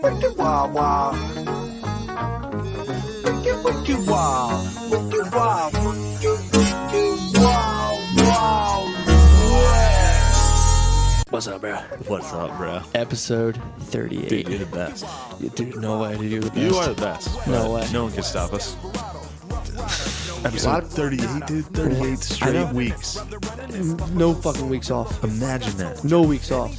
Wicked wow wow. Wicked wow. Wicked wow. Wow. What's up, bro? What's up, bro? Episode 38. Dude, you're the best. Dude, no way, dude, you're the best. You are the best. No way. No one can stop us. Episode 38, dude. 38 straight weeks. No fucking weeks off. Imagine that. No weeks off.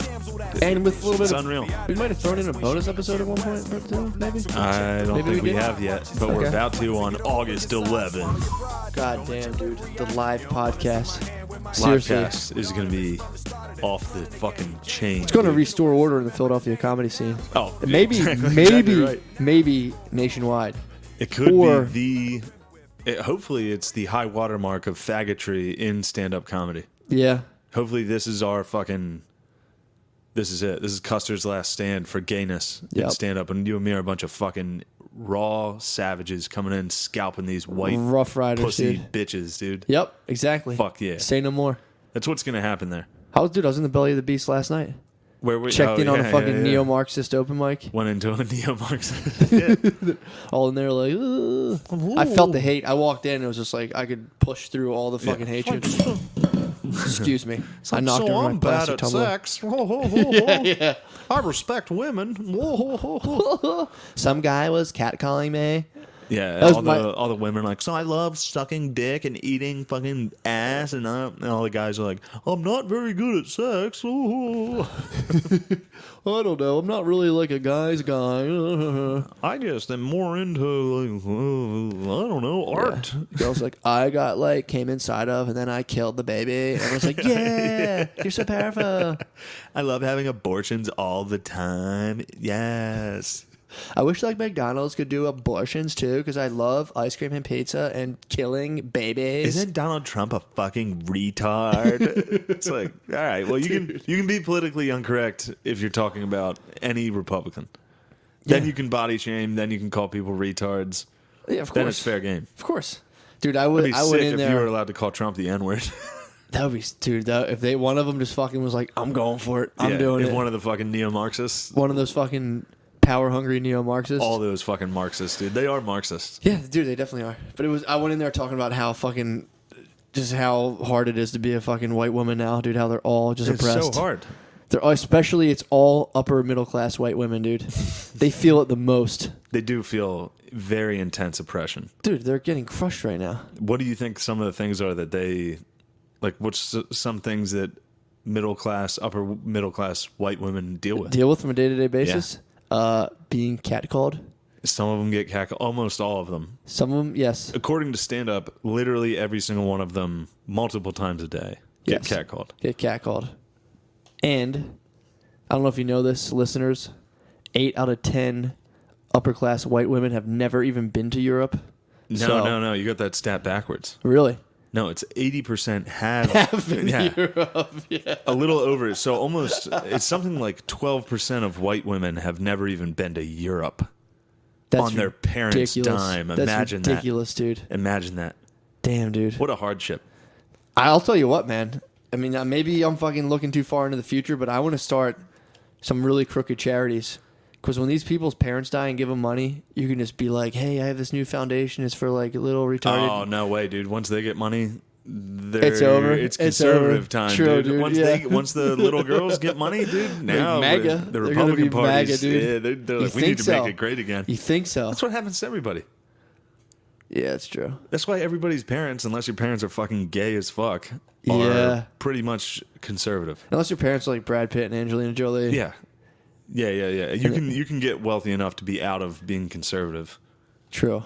And with a little It's bit of... unreal. We might have thrown in a bonus episode at one point, maybe? I don't Maybe think we did. have yet, but we're Okay. about to on August 11th. God damn, dude. The live podcast. Seriously. Livecast is going to be off the fucking chain. It's going to restore order in the Philadelphia comedy scene. Oh, yeah, Maybe, exactly right. maybe nationwide. It could Or- be hopefully it's the high watermark of faggotry in stand-up comedy. Yeah. Hopefully this is our fucking... This is it. This is Custer's last stand for gayness in Yep. stand-up. And you and me are a bunch of fucking raw savages coming in scalping these white Rough Riders, pussy dude. bitches, dude. Yep, exactly. Fuck yeah. Say no more. That's what's going to happen there. I was in the belly of the beast last night. Where we Checked in on a fucking yeah. neo-Marxist open mic. Went into a neo-Marxist. Yeah. All in there like, ugh. I felt the hate. I walked in and it was just like I could push through all the fucking hatred. Excuse me. I knocked over my plastic tumbler. sex. Yeah. I respect women. Some guy was catcalling me. Yeah, was all the women are like, so I love sucking dick and eating fucking ass, and all the guys are like, I'm not very good at sex. Ooh. I don't know. I'm not really like a guy's guy. I guess I'm more into like, I don't know, art. The girl's like, came inside of, and then I killed the baby. And I was like, yeah, you're so powerful. I love having abortions all the time. Yes. I wish like McDonald's could do abortions too, because I love ice cream and pizza and killing babies. Isn't Donald Trump a fucking retard? It's like, all right, well, you can be politically incorrect if you're talking about any Republican. Then you can body shame. Then you can call people retards. Yeah, of course. Then it's fair game. Of course, dude. I It'd be went sick in if there. you were allowed to call Trump the N-word. That would be, dude. If one of them just fucking was like, I'm going for it. I'm doing if it. one of the fucking neo-Marxists. One of those fucking power-hungry neo-Marxists. All those fucking Marxists, dude. They are Marxists. Yeah, dude, they definitely are. But I went in there talking about how fucking, just how hard it is to be a fucking white woman now, dude. How they're all just It's oppressed. so hard. Especially, it's all upper middle class white women, dude. They feel it the most. They do feel very intense oppression. Dude, they're getting crushed right now. What do you think some of the things are that they, like, what's some things that upper middle class white women deal with? Deal with from a day-to-day basis? Being catcalled. Some of them get catcalled. Almost all of them. Some of them, yes. According to stand-up, literally every single one of them, multiple times a day, get Yes. catcalled. Get catcalled. And, I don't know if you know this, listeners, 8 out of 10 upper-class white women have never even been to Europe. No. You got that stat backwards. Really? No, it's 80% have In yeah, Europe, yeah. a little over. So almost, it's something like 12% of white women have never even been to Europe That's on their parents' ridiculous. dime. That's Imagine ridiculous, dude. Imagine that. Damn, dude. What a hardship. I'll tell you what, man. I mean, maybe I'm fucking looking too far into the future, but I want to start some really crooked charities. Because when these people's parents die and give them money, you can just be like, hey, I have this new foundation. It's for like little retarded. Oh, no way, dude. Once they get money, It's over. It's It's conservative over. time, True, dude. dude, yeah. Once the little girls get money, dude, now MAGA. the They're gonna Republican be parties, MAGA, dude. yeah, they're You like, we think need to so? make it great again. You think so? That's what happens to everybody. Yeah, it's true. That's why everybody's parents, unless your parents are fucking gay as fuck, are Yeah. pretty much conservative. Unless your parents are like Brad Pitt and Angelina Jolie. Yeah. You can get wealthy enough to be out of being conservative. True.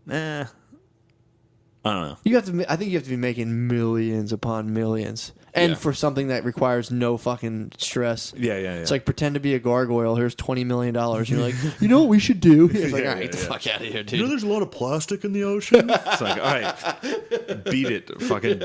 I don't know. I think you have to be making millions upon millions. And Yeah. for something that requires no fucking stress. Yeah. It's like pretend to be a gargoyle. Here's $20 million. You're like, you know what we should do? It's like, Yeah, all right, yeah, get the yeah. fuck out of here, dude. You know, there's a lot of plastic in the ocean. It's like, all right, beat it, fucking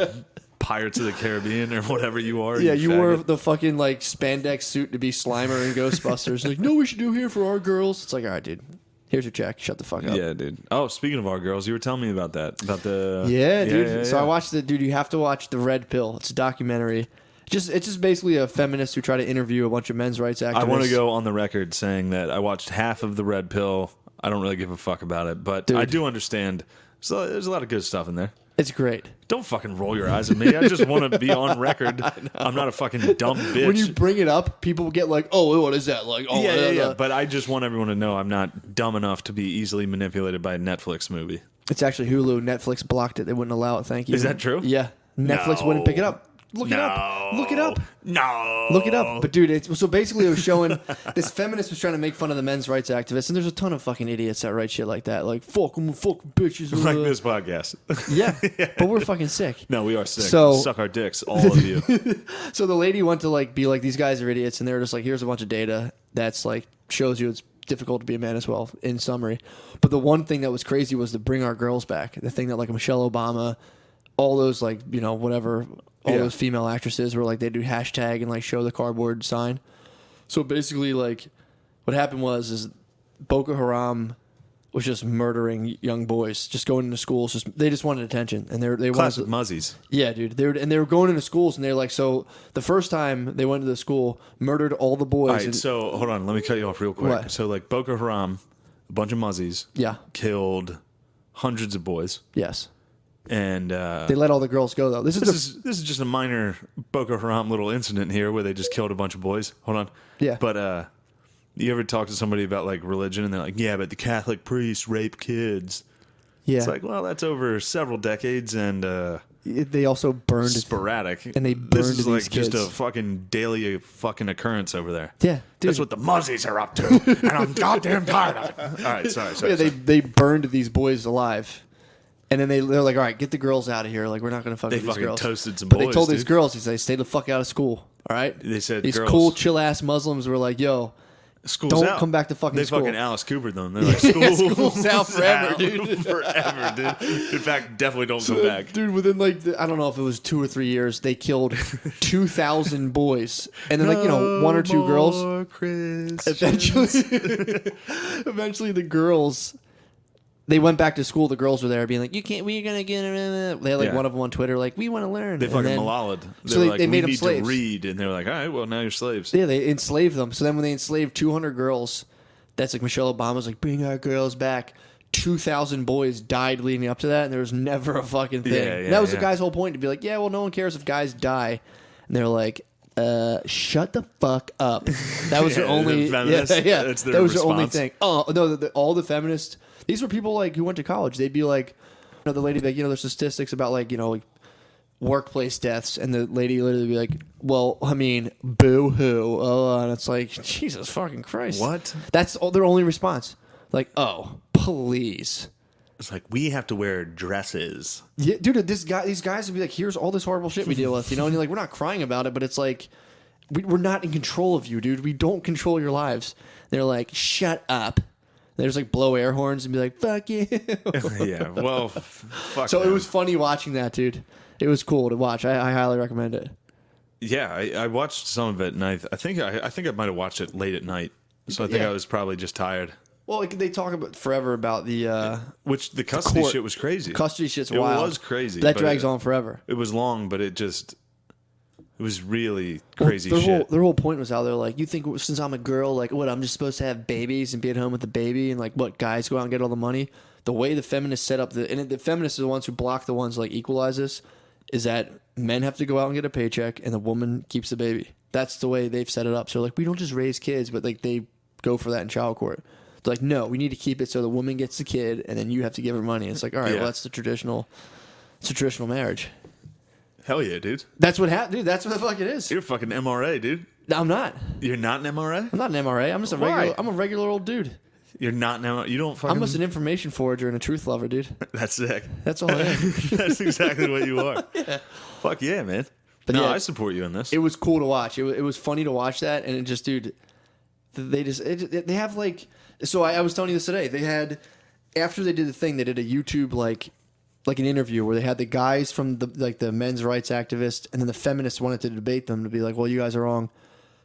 Pirates of the Caribbean or whatever you are. Yeah, you wore faggot. the fucking like spandex suit to be Slimer and Ghostbusters. Like, no, we should do here for our girls. It's like, all right, dude. Here's your check. Shut the fuck up. Yeah, dude. Oh, speaking of our girls, you were telling me about that. About the Yeah, dude. So yeah. I watched the dude. You have to watch The Red Pill. It's a documentary. It's just basically a feminist who try to interview a bunch of men's rights activists. I want to go on the record saying that I watched half of the Red Pill. I don't really give a fuck about it, but Dude. I do understand. So there's a lot of good stuff in there. It's great. Don't fucking roll your eyes at me. I just want to be on record. I'm not a fucking dumb bitch. When you bring it up, people get like, "Oh, what is that?" Like, "Oh, yeah. But I just want everyone to know I'm not dumb enough to be easily manipulated by a Netflix movie. It's actually Hulu. Netflix blocked it. They wouldn't allow it. Thank you. Is that true? Yeah. Netflix No. wouldn't pick it up. Look it up. Look it up. No. Look it up. But dude, so basically it was showing this feminist was trying to make fun of the men's rights activists, and there's a ton of fucking idiots that write shit like that. Like, fuck them, fuck bitches. Like this podcast. Yeah. But we're fucking sick. No, we are sick. So- Suck our dicks, all of you. So the lady went to like be like, these guys are idiots, and they were just like, here's a bunch of data that's like shows you it's difficult to be a man as well, in summary. But the one thing that was crazy was to bring our girls back. The thing that like Michelle Obama, all those like, you know, whatever, all those female actresses were like, they do hashtag and like show the cardboard sign. So basically like what happened is Boko Haram was just murdering young boys, just going into schools. They just wanted attention, and they Classic wanted muzzies. yeah, dude. They were going into schools, and they're like, so the first time they went to the school, murdered all the boys. All right, and, so hold on. Let me cut you off real quick. What? So like Boko Haram, a bunch of muzzies, yeah, killed hundreds of boys, yes. and They let all the girls go though. This this is just a minor Boko Haram little incident here where they just killed a bunch of boys. Hold on. Yeah. But you ever talk to somebody about like religion and they're like, yeah, but the Catholic priests rape kids. yeah. It's like, well, that's over several decades and They also burned sporadic. and they This burned is like these just kids. a fucking daily fucking occurrence over there. Yeah, dude. That's what the muzzies are up to, and I'm goddamn tired of it. All right, sorry. Yeah, they burned these boys alive, and then they're like, all right, get the girls out of here. Like, we're not gonna fuck They with these fucking girls. toasted some but boys, they told these dude. girls, they stay the fuck out of school. All right. They said these girls. cool chill ass Muslims were like, yo. School's Don't out. come back to fucking they school. fucking Alice Cooper them. They're like, Yeah, school's out forever, out dude. forever, dude. In fact, definitely don't go back. Dude, within like, I don't know if it was 2 or 3 years, they killed 2,000 boys. And then, like, you know, 1 or 2 girls. Eventually the girls, they went back to school. The girls were there being like, we're going to get, they had like Yeah. one of them on Twitter, like, we want to learn. They And fucking then- malalaed. So Were they like, made we them need slaves. to read, and they were like, all right, well, now you're slaves. Yeah, they enslaved them. So then when they enslaved 200 girls, that's like Michelle Obama's like, bring our girls back. 2,000 boys died leading up to that, and there was never a fucking thing. Yeah, And that was the yeah. guy's whole point, to be like, yeah, well, no one cares if guys die. And they're like, shut the fuck up. That was their Yeah, only... the feminists, yeah. that's their That was their only response. thing. Oh, no, all the feminists... These were people like who went to college. They'd be like... You know, the lady, like, you know, there's statistics about, like, you know, like, workplace deaths, and the lady literally be like, well, I mean, boo-hoo. Oh, and it's like, Jesus fucking Christ. What? That's their only response. Like, oh, please. It's like, we have to wear dresses. Yeah, dude, these guys would be like, here's all this horrible shit we deal with, you know? And you're like, we're not crying about it, but it's like, we're not in control of you, dude. We don't control your lives. They're like, shut up. They just like blow air horns and be like, fuck you. Yeah, well, fuck So it them. was funny watching that, dude. It was cool to watch. I highly recommend it. Yeah, I watched some of it, and I think I might have watched it late at night. So I think Yeah. I was probably just tired. Well, like, they talk about forever about the Which the custody court. shit was crazy. custody shit's It wild. was crazy, That but drags it- on forever. It was long, but it was really crazy Well, shit. Their whole point was how they're like, you think since I'm a girl, like, what, I'm just supposed to have babies and be at home with the baby, and like, what, guys go out and get all the money? The way the feminists set up the feminists are the ones who block the ones like equalize this, is that men have to go out and get a paycheck, and the woman keeps the baby. That's the way they've set it up. So like, we don't just raise kids, but like they go for that in child court. It's like, no, we need to keep it so the woman gets the kid, and then you have to give her money. It's like, all right, Yeah. well, that's the traditional marriage. Hell yeah, dude. That's what happened, dude. That's what the fuck it is. You're a fucking MRA, dude. I'm not. You're not an MRA? I'm not an MRA. I'm just a Why? regular. I'm a regular old dude. You're not an MRA? You don't fucking... I'm just an information forger and a truth lover, dude. That's sick. That's all I am. That's exactly what you are. Yeah. Fuck yeah, man. But no, yeah, I support you in this. It was cool to watch. It was funny to watch that, and it just, dude, they have like. So I was telling you this today. They had, after they did the thing, they did a YouTube like an interview where they had the guys from the men's rights activists, and then the feminists wanted to debate them to be like, well, you guys are wrong.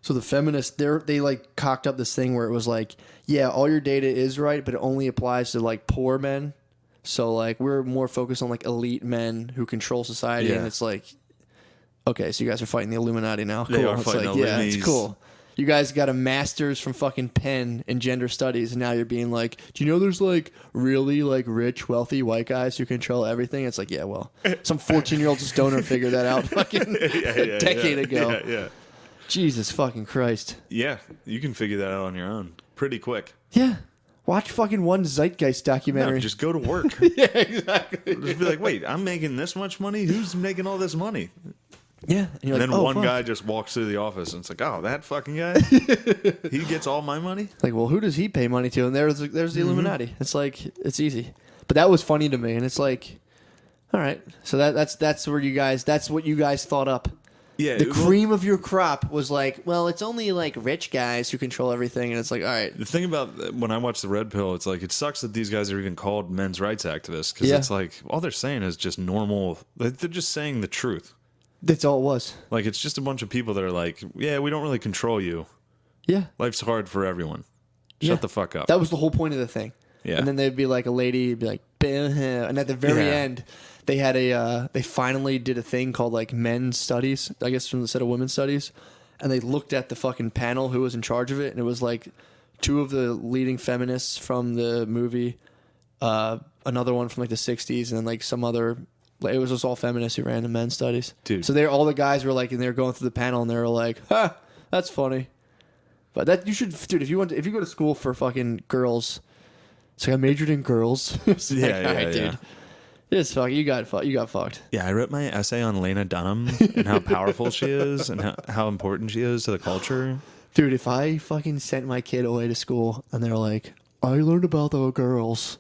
So the feminists, they like cocked up this thing where it was like, yeah, all your data is right, but it only applies to like poor men. So like we're more focused on like elite men who control society, Yeah. and it's like, Okay, so you guys are fighting the Illuminati now. Cool. They are It's fighting like, the yeah, it's Illumis. cool. You guys got a master's from fucking Penn in gender studies, and now you're being like, do you know there's like really like rich, wealthy white guys who control everything? It's like, yeah, well, some 14-year-old stoner figured that out fucking a decade ago. Yeah. Jesus fucking Christ. Yeah, you can figure that out on your own pretty quick. Yeah. Watch fucking one Zeitgeist documentary. No, just go to work. yeah, exactly. Just be like, wait, I'm making this much money? Who's making all this money? Yeah. And, you're And like, then oh, one fuck. guy just walks through the office and it's like, oh, that fucking guy? He gets all my money? Like, well, who does he pay money to? And there's the Illuminati. It's like, it's easy. But that was funny to me. And it's like, all right. So that's where you guys, that's what you guys thought up. Yeah. The cream of your crop was like, well, it's only like rich guys who control everything. And it's like, all right. The thing about when I watch the Red Pill, it's like, it sucks that these guys are even called men's rights activists. Because Yeah. it's like, all they're saying is just normal. They're just saying the truth. That's all it was. Like, it's just a bunch of people that are like, yeah, we don't really control you. Yeah. Life's hard for everyone. Yeah. Shut the fuck up. That was the whole point of the thing. Yeah. And then they'd be like a lady, be like, "Bah," and at the very Yeah. end, they had they finally did a thing called like men's studies, I guess from the set of women's studies. And they looked at the fucking panel who was in charge of it. And it was like two of the leading feminists from the movie, another one from like the 60s, and then like some other. Like, it was just all feminists who ran the men's studies. Dude. So all the guys were like, and they were going through the panel, and they were like, "Ha, that's funny." But that you should, dude. If you go to school for fucking girls, it's like I majored in girls. It's like, Yeah, all right, yeah. dude. It's fuck. You got fucked. Yeah, I wrote my essay on Lena Dunham and how powerful she is and how important she is to the culture. Dude, if I fucking sent my kid away to school and they're like, I learned about the girls.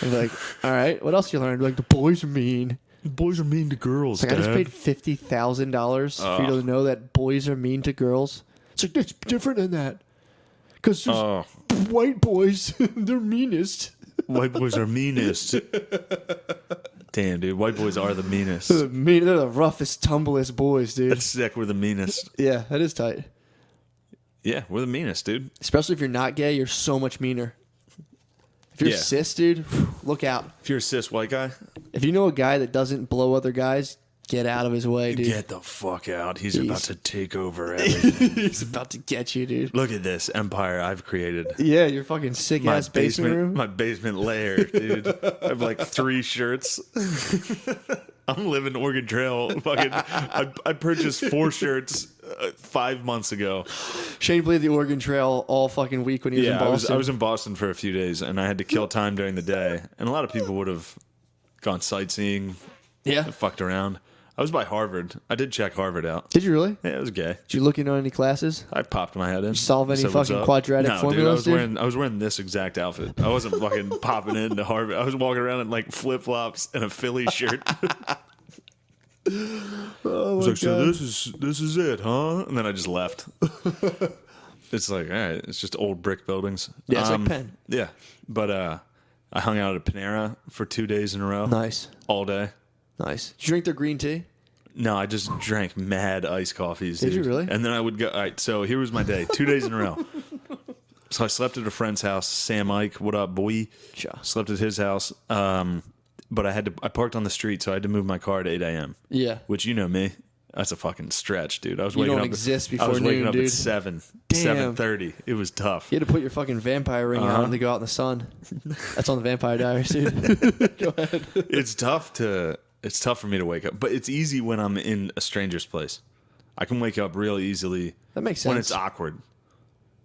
I'm like, all right, what else you learned? Like, the boys are mean. Boys are mean to girls, It's like, I just paid $50,000 for you to know that boys are mean to girls. It's like, it's different than that. Because white boys, they're meanest. White boys are meanest. Damn, dude. White boys are the meanest. They're the roughest, tumblest boys, dude. That's sick. We're the meanest. Yeah, that is tight. Yeah, we're the meanest, dude. Especially if you're not gay, you're so much meaner. If you're Yeah. cis, dude, look out. If you're a cis white guy, If you know a guy that doesn't blow other guys, get out of his way, dude. get the fuck out. He's about to take over everything. He's about to get you, dude. Look at this empire I've created. Yeah, your fucking sick My ass basement room. my basement lair, dude. I have like 3 shirts. I'm living Oregon Trail. Fucking, I purchased 4 shirts 5 months ago. Shane played the Oregon Trail all fucking week when he was in Yeah, Boston. I was in Boston for a few days, and I had to kill time during the day. And a lot of people would have gone sightseeing, yeah. fucked around. I was by Harvard. I did check Harvard out. Did you really? Yeah, it was gay. Did you look into any classes? I popped my head in. Solve any Said, "What's fucking up?" quadratic no, formulas, dude, dude? I was wearing this exact outfit. I wasn't fucking popping into Harvard. I was walking around in like flip flops and a Philly shirt. Oh I was my like, so God. this is it, huh? And then I just left. It's like, all right, it's just old brick buildings. Yeah, it's like Penn. Yeah, but I hung out at Panera for 2 days in a row. Nice. All day. Nice. Did you drink their green tea? No, I just drank mad iced coffees. Did you dude. really? And then I would go. All right, so here was my day. 2 days in a row. So I slept at a friend's house. Sam Ike, what up, boy? Sure. Slept at his house. But I parked on the street, so I had to move my car at 8 a.m. Yeah. Which, you know me, that's a fucking stretch, dude. I was You waking don't up. exist I before was waking noon, up dude. at 7, Damn. 7:30. It was tough. You had to put your fucking vampire ring on to go out in the sun. That's on the Vampire Diaries, dude. Go ahead. It's tough for me to wake up, but it's easy when I'm in a stranger's place. I can wake up real easily. That makes When sense. it's awkward.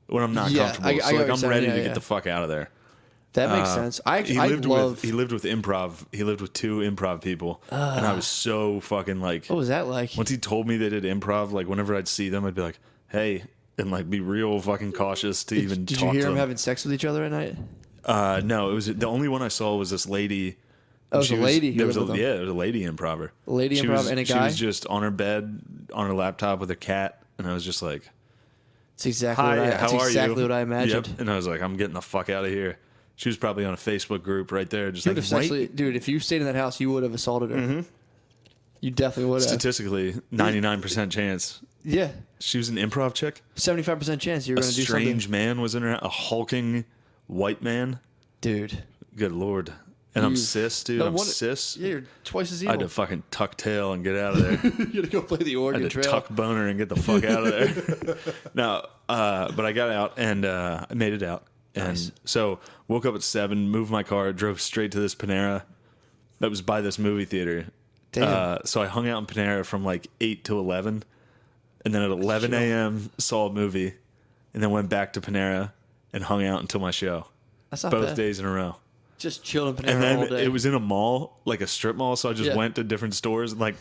When I'm not Yeah, comfortable. I get So what like you're I'm saying. ready Yeah, to yeah. get the fuck out of there. That makes sense. He I lived love. with improv. He lived with 2 improv people, and I was so fucking like. What was that like? Once he told me they did improv, like whenever I'd see them, I'd be like, "Hey," and like be real fucking cautious to even Did talk you hear to them them. having sex with each other at night? No, it was the only one I saw was this lady. Oh, it was She a lady who There was lived with them. there was a lady improver. A lady She improv was- and a She guy? was just on her bed on her laptop with her cat, and I was just like, It's exactly "Hi, what I, how that's are exactly you?" what I imagined. Yep. And I was like, "I'm getting the fuck out of here." She was probably on a Facebook group right there, just You like, would have sexually, dude. If you stayed in that house, you would have assaulted her. Mm-hmm. You definitely would have. statistically, 99% chance. Yeah, She was an improv chick. 75% chance you were A going to do strange something. man was in her. A hulking white man. Dude, Good lord. And I'm cis, dude. I'm cis. Yeah, you're twice as I evil. had to fucking tuck tail and get out of there. You gotta go play the I Oregon had to Trail. tuck boner and get the fuck out of there. No, but I got out and I made it out. And Nice. so woke up at 7, moved my car, drove straight to this Panera that was by this movie theater. Damn. So I hung out in Panera from like 8 to 11. And then at 11 a.m. saw a movie. And then went back to Panera and hung out until my show. That's not Both bad. days in a row. Just chilling Panera And then all day. it was in a mall, like a strip mall, so I just Yeah. went to different stores and like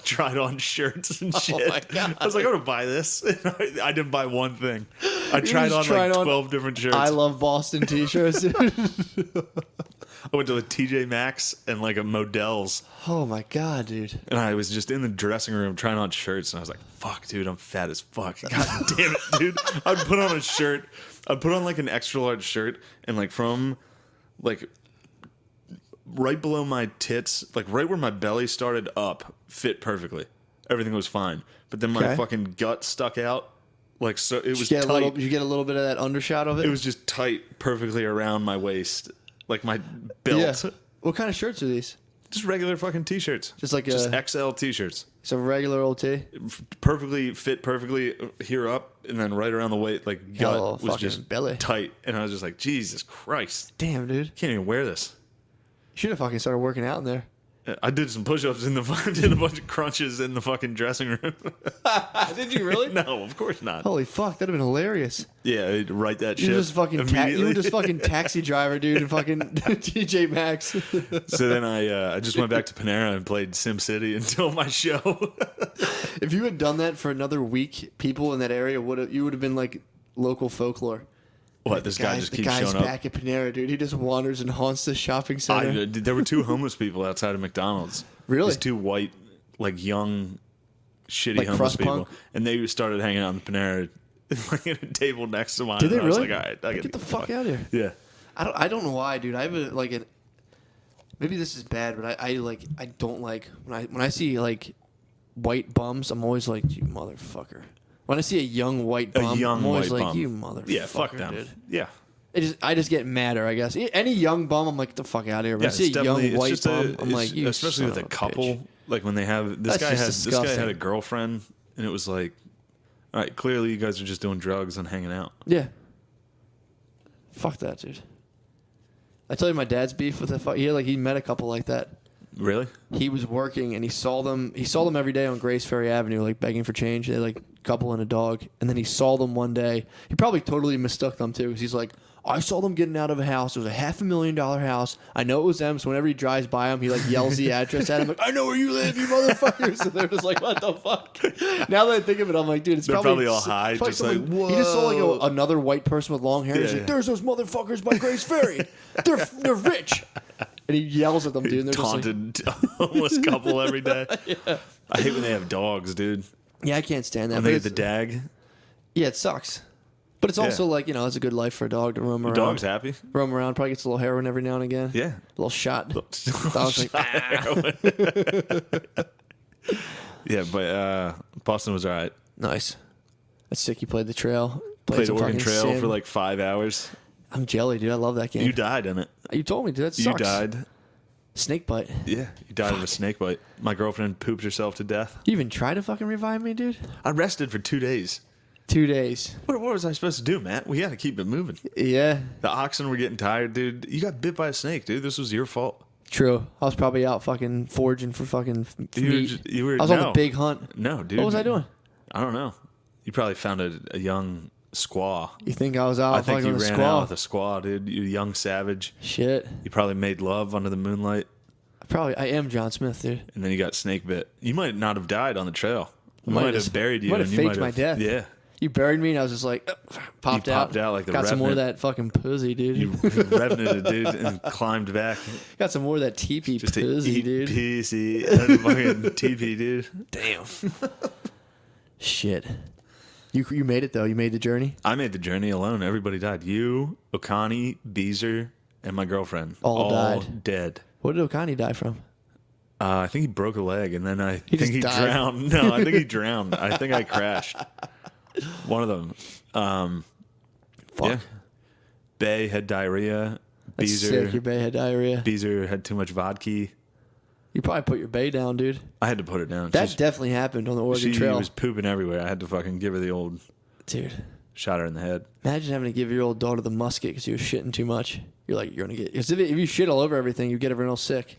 tried on shirts and shit. my God. I was like, I'm gonna buy this. And I didn't buy one thing. I tried on just tried like on 12 different shirts. I love Boston t-shirts. I went to a TJ Maxx and like a Modell's, Oh my god, dude. and I was just in the dressing room trying on shirts, and I was like, fuck, dude, I'm fat as fuck. God damn it, dude. I'd put on a shirt. I'd put on like an extra large shirt, and like from like right below my tits, like right where my belly started up, fit perfectly. Everything was fine. But then my Okay. fucking gut stuck out. Like, so it was You get, tight. you get a little bit of that undershot of it? It was just tight perfectly around my waist. Like my belt. Yeah. What kind of shirts are these? Just regular fucking t-shirts. Just like just a- XL t-shirts. It's a regular old tee? Perfectly fit perfectly here up and then right around the waist, like Got a little gut was fucking just belly. tight. And I was just like, Jesus Christ. Damn, dude. Can't even wear this. You should have fucking started working out in there. I did some push-ups in the did a bunch of crunches in the fucking dressing room. Did you really? No, of course not. Holy fuck, that'd have been hilarious. Yeah, I'd write that shit. You were just fucking you immediately. were just fucking taxi driver, dude, and fucking TJ Maxx. So then I just went back to Panera and played SimCity until my show. If you had done that for another week, people in that area would have been like local folklore. What, this guy just keeps showing The up? guy's back at Panera, dude. He just wanders and haunts the shopping center. There were 2 homeless people outside of McDonald's. Really? These 2 white, like young, shitty Like homeless crust people. punk? And they started hanging out in Panera like at a table next to mine. Did they and I was really? like, all right, I Get the fuck out of here. Yeah. I don't know why, dude. I have maybe this is bad, but I don't like when I see like white bums. I'm always like, you motherfucker. When I see a young white bum, I'm always white like, bum. you motherfucker. Yeah, fuck them. Dude. Yeah. I just get madder, I guess. Any young bum, I'm like, get the fuck out of here. When Yeah, I see a young it's white just bum, I'm like, you especially son with a of couple, bitch. like when they have this That's guy just had disgusting. a girlfriend, and it was like, all right, clearly you guys are just doing drugs and hanging out. Yeah. Fuck that, dude. I tell you, my dad's beef with he met a couple like that. Really? He was working and he saw them every day on Grace Ferry Avenue, like begging for change. They had like a couple and a dog. And then he saw them one day. He probably totally mistook them too, because he's like, I saw them getting out of a house. It was a $500,000 house. I know it was them. So whenever he drives by them, he like yells the address at him, like, I know where you live, you motherfuckers. And they're just like, what the fuck? Now that I think of it, I'm like, dude, it's They're probably all high, it's probably just like, someone- He just saw like whoa. another white person with long hair. He's Yeah. like, there's those motherfuckers by Grace Ferry. They're rich. And he yells at them, dude. And they're just like, Taunted homeless couple every day. I hate when they have dogs, dude. yeah, I can't stand that. When but they get the it's- dag. Yeah, it sucks. But it's also like, it's a good life for a dog to roam around. Dog's happy. Roam around, probably gets a little heroin every now and again. Yeah. A little shot. Dog's like, Yeah, but Boston was all right. nice. That's sick. You played the trail. Played some Oregon fucking Trail sim. for like 5 hours. I'm jelly, dude. I love that game. You died in it. You told me, dude. That You sucks. died. Snake bite. Yeah, you died of a snake bite. My girlfriend pooped herself to death. You even tried to fucking revive me, dude? I rested for 2 days. 2 days. What was I supposed to do, Matt? We got to keep it moving. Yeah, The oxen were getting tired, dude. You got bit by a snake, dude. This was your fault. true. I was probably out fucking foraging for fucking meat. You were I was on no. the big hunt. No, dude. What was I doing? I don't know. You probably found a young squaw. You think I was out I think fucking you on a ran squaw? out with a squaw, dude. You young savage. Shit. You probably made love under the moonlight, I am John Smith, dude. and then you got snake bit. You might not have died on the trail. We Might might have have buried you. might have and you faked my death. Yeah. You buried me, and I was just like, popped popped out like the Got some more of Revenant. that fucking pussy, dude. You revenanted, dude, and climbed back. Got some more of that teepee Just to pussy, eat dude. PC and fucking TP, dude. Damn. Shit. You made it though. You made the journey. I made the journey alone. Everybody died. You, Okani, Beezer, and my girlfriend. All died. Dead. What did Okani die from? I think he broke a leg, and then I think just he died. drowned. No, I think he drowned. I think I crashed. One of them. Fuck. Yeah. Bay had diarrhea. That's sick. Your bae had diarrhea. Beezer had too much vodka. You probably put your bae down, dude. I had to put her down. That definitely happened on the Oregon She Trail. was pooping everywhere. I had to fucking give her the old Dude. shot her in the head. Imagine having to give your old daughter the musket because you were shitting too much. You're like, you're going to get... Because if you shit all over everything, you get everyone else sick.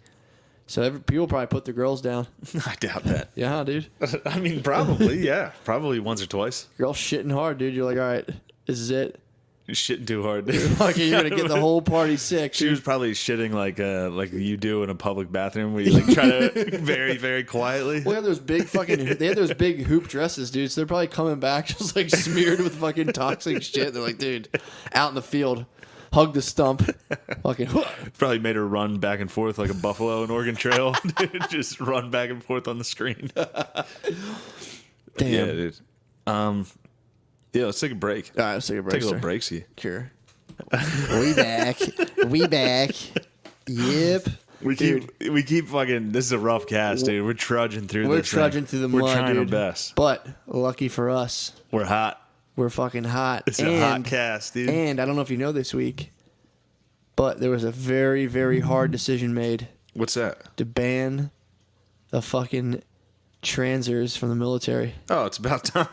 So people probably put their girls down. I doubt that. Yeah, dude. I mean, probably, yeah. Probably once or twice. You're all shitting hard, dude. You're like, all right, this is it. You're shitting too hard. Okay, you're going to get the whole party sick. She was probably shitting like you do in a public bathroom where you like try to very, very quietly. Well, they had those big hoop dresses, dude. So they're probably coming back just like smeared with fucking toxic shit. They're like, dude, out in the field, hug the stump. Fucking probably made her run back and forth like a buffalo in Oregon Trail. Dude, just run back and forth on the screen. Damn. Yeah, dude. Yeah, let's take a break. All right, let's take a break. Take a little break, see. Sure. We back. We back. Yep. We keep fucking. This is a rough cast, dude. We're trudging through. We're this trudging thing. through the We're mud, trying dude. our best. But lucky for us, We're hot. we're fucking hot. It's a hot cast, dude. And I don't know if you know this week, but there was a very, very hard decision made What's that? to ban the fucking transers from the military. Oh, it's about time.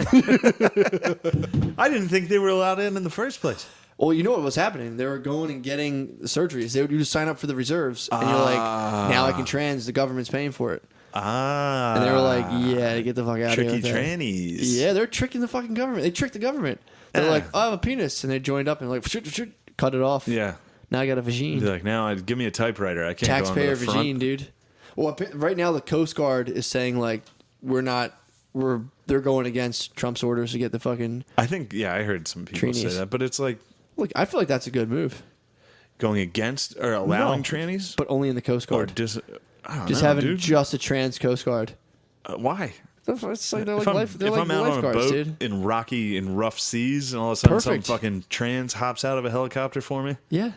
I didn't think they were allowed in the first place. Well, you know what was happening? They were going and getting the surgeries. They would just sign up for the reserves, and you're like, now I can trans. The government's paying for it. And they were like, yeah, get the fuck out of here. Tricky trannies. Yeah, they're tricking the fucking government. They tricked the government. They're like, oh, I have a penis. And they joined up and like, cut it off. Yeah. Now I got a vagine. They're like, now give me a typewriter. I can't Taxpayer go on the front. vagine, dude. Well, right now the Coast Guard is saying like, they're going against Trump's orders to get the fucking... I think, yeah, I heard some people say that, but it's like... Look, I feel like that's a good move. Going against or allowing No, trannies? but only in the Coast Guard. I don't Just know, having dude. just a trans Coast Guard. Why? It's like they're If like I'm out on a lifeguards, boat dude. in rough seas, and all of a sudden Perfect. some fucking trans hops out of a helicopter for me, Yeah.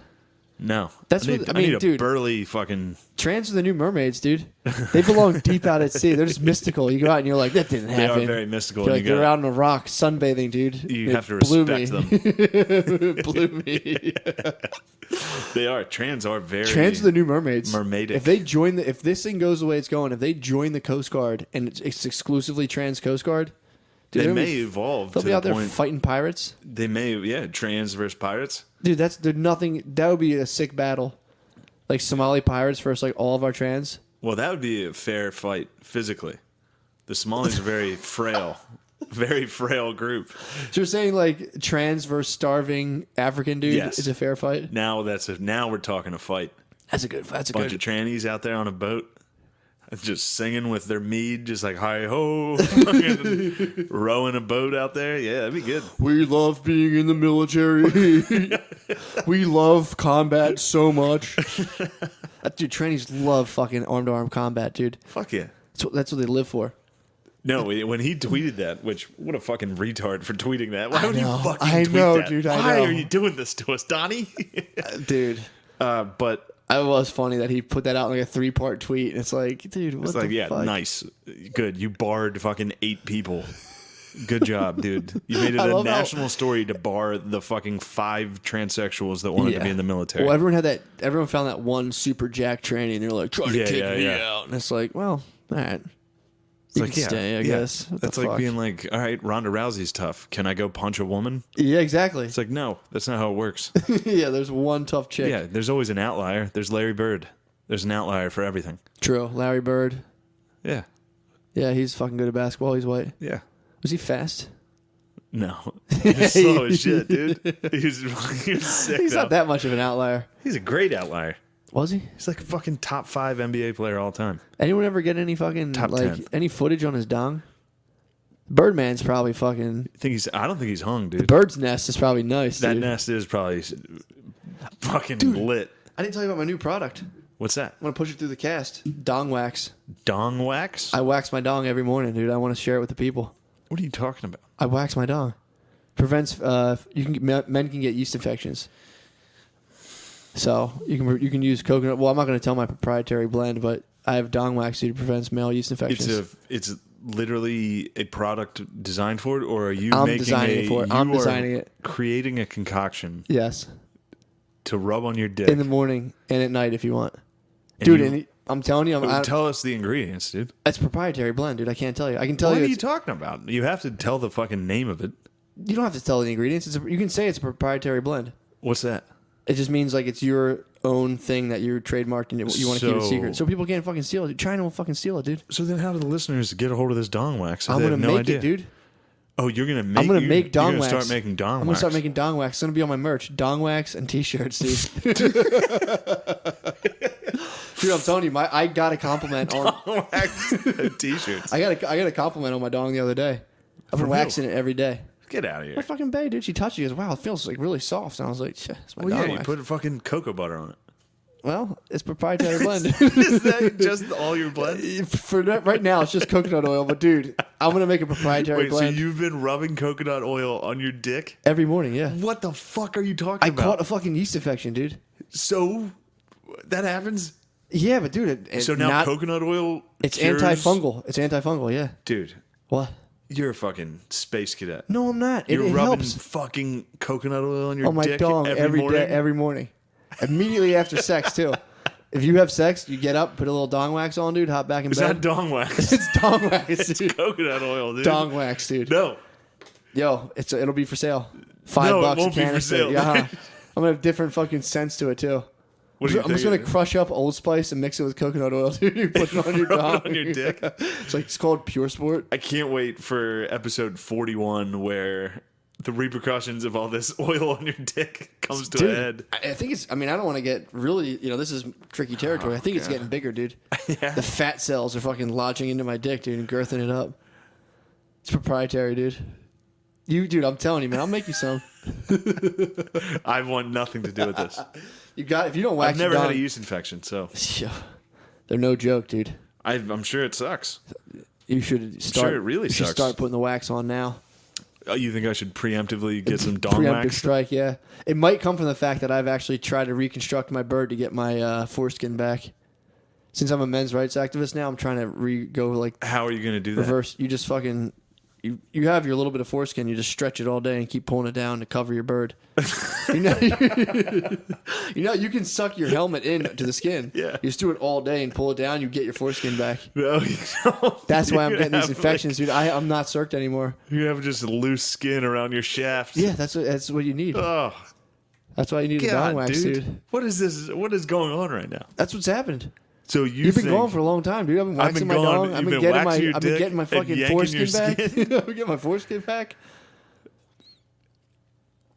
no. That's I need, what- I mean, need a dude. burly fucking. Trans are the new mermaids, dude. They belong deep out at sea. They're just mystical. You go out and you're like, that didn't They happen. are very mystical. You're and like, you they're got, out on a rock sunbathing, dude. you It have to blew respect me. them. Blew me. They are trans are very Trans are the new mermaids. mermaidic. If they join if this thing goes the way it's going, if they join the Coast Guard and it's exclusively trans Coast Guard, dude, They they'll may be- evolve They'll to be the out there point. fighting pirates. They may, trans versus pirates. Dude, there's nothing. That would be a sick battle. Like Somali pirates versus like all of our trans. Well, that would be a fair fight physically. The Somalis are very frail, very frail group. So you're saying like trans versus starving African dude Yes. is a fair fight? Now we're talking a fight. That's a good. That's a Bunch good. of trannies out there on a boat, just singing with their mead, just like hi ho, rowing a boat out there. Yeah, that'd be good. We love being in the military. We love combat so much. Dude, trannies love fucking arm-to-arm combat, dude. Fuck yeah. That's what they live for. No, when he tweeted that, which what a fucking retard for tweeting that. Why I would know. you fucking I tweet know, that? dude, I Why know. are you doing this to us, Donnie? Dude, But it was funny that he put that out in like a 3-part tweet. And it's like, dude, what it's the like, yeah, fuck? nice, good. You barred fucking 8 people. Good job, dude. You made it I a love how- national story to bar the fucking 5 transsexuals that wanted to be in the military. Well, everyone found that one super jack tranny, and they're like, try to Yeah, kick yeah, me yeah. out. And it's like, well, all right. It's You like, can stay, I guess. What That's the like fuck? being like, all right, Ronda Rousey's tough. Can I go punch a woman? Yeah, exactly. It's like, no, that's not how it works. Yeah, there's one tough chick. Yeah, there's always an outlier. There's Larry Bird. There's an outlier for everything. True. Larry Bird. Yeah. Yeah, he's fucking good at basketball. He's white. Yeah. Was he fast? No. He's slow as shit, dude. He's sick. He's though. not that much of an outlier. He's a great outlier. Was he? He's like a fucking top 5 NBA player all time. Anyone ever get any fucking Top like 10. any footage on his dong? Birdman's probably fucking. I don't think he's hung, dude. Bird's nest is probably nice. That dude. nest is probably fucking lit. I didn't tell you about my new product. What's that? I want to push it through the cast. Dong wax. Dong wax? I wax my dong every morning, dude. I want to share it with the people. What are you talking about? I wax my dong. Prevents. Men can get yeast infections. So you can use coconut. Well, I'm not going to tell my proprietary blend, but I have dong wax, dude. It prevents male yeast infections. It's literally a product designed for it, or are you I'm making designing it for it. I'm you are designing it. creating a concoction Yes. to rub on your dick. in the morning and at night if you want. And Dude, you- and I'm telling you, tell us the ingredients, dude. it's proprietary blend, dude. I can't tell you. I can tell What you. are you talking about? You have to tell the fucking name of it. You don't have to tell the ingredients. You can say it's a proprietary blend. What's that? It just means like it's your own thing that you're trademarked and you want to keep it secret. So people can't fucking steal it. China will fucking steal it, dude. So then how do the listeners get a hold of this dong wax? I'm gonna make it, dude. Oh, you're gonna make. I'm gonna make dong you're wax. gonna start making dong wax. I'm gonna start making dong wax. It's gonna be on my merch, dong wax and t-shirts, dude. Dude, I'm telling you, I got a compliment on dong wax and t-shirts. I got a compliment on my dong the other day. I've been From waxing it every day. Get out of here. My fucking bae, dude. She touched it. She goes, "Wow, it feels like really soft." And I was like, "It's my Well, dong yeah, you wax." put fucking cocoa butter on it. Well, it's proprietary blend. Is that just all your blend? For right now, it's just coconut oil. But dude, I'm gonna make a proprietary Wait, blend so you've been rubbing coconut oil on your dick? every morning. Yeah, What the fuck are you talking I about? caught a fucking yeast infection, dude. So that happens. Yeah, but dude, So now coconut oil. it's cures- antifungal. It's antifungal. Yeah. Dude. What? You're a fucking space cadet. No, I'm not. You're It rubbing helps fucking coconut oil on your on my dick dong every morning. every morning, immediately after sex too. If you have sex, you get up, put a little dong wax on, dude. Hop back in It's bed. not dong wax. It's dong wax, It's dude. coconut oil, dude. Dong wax, dude. No. Yo, it'll be for sale. $5 No, it a won't be for canister. sale. Yeah, I'm gonna have different fucking scents to it too. What do you I'm just think gonna it is? crush up Old Spice and mix it with coconut oil, dude. You put it on your Rub dong. it on your dick. It's called Pure Sport. I can't wait for episode 41 where the repercussions of all this oil on your dick comes to a head. I think it's. I mean, I don't want to get really. This is tricky territory. I think it's getting bigger, dude. Yeah. The fat cells are fucking lodging into my dick, dude, and girthing it up. It's proprietary, dude. Dude, I'm telling you, man. I'll make you some. I want nothing to do with this. If you don't wax I've never your had a dong- yeast infection, so They're no joke, dude. I'm sure it sucks. You should start. sure it really you should sucks. start putting the wax on now. Oh, you think I should preemptively get some dong Preemptive wax? strike, yeah. It might come from the fact that I've actually tried to reconstruct my bird to get my foreskin back. Since I'm a men's rights activist now, I'm trying to go like How are you going to do that? reverse. You just fucking you have your little bit of foreskin. You just stretch it all day and keep pulling it down to cover your bird. you know, you can suck your helmet into the skin. Yeah. You just do it all day and pull it down. You get your foreskin back. No, That's why I'm you're getting gonna these have, infections, dude. I'm not circed anymore. You have just loose skin around your shaft. Yeah, that's what you need. Oh, That's why you need a dong God, wax, dude. dude. What is this? What is going on right now? That's what's happened. So You've been think gone for a long time, dude. I've been I've waxing been my gone. dong. You've I've been been getting waxing your I've been dick getting my and fucking yanking foreskin your back. skin? I've been getting my foreskin back.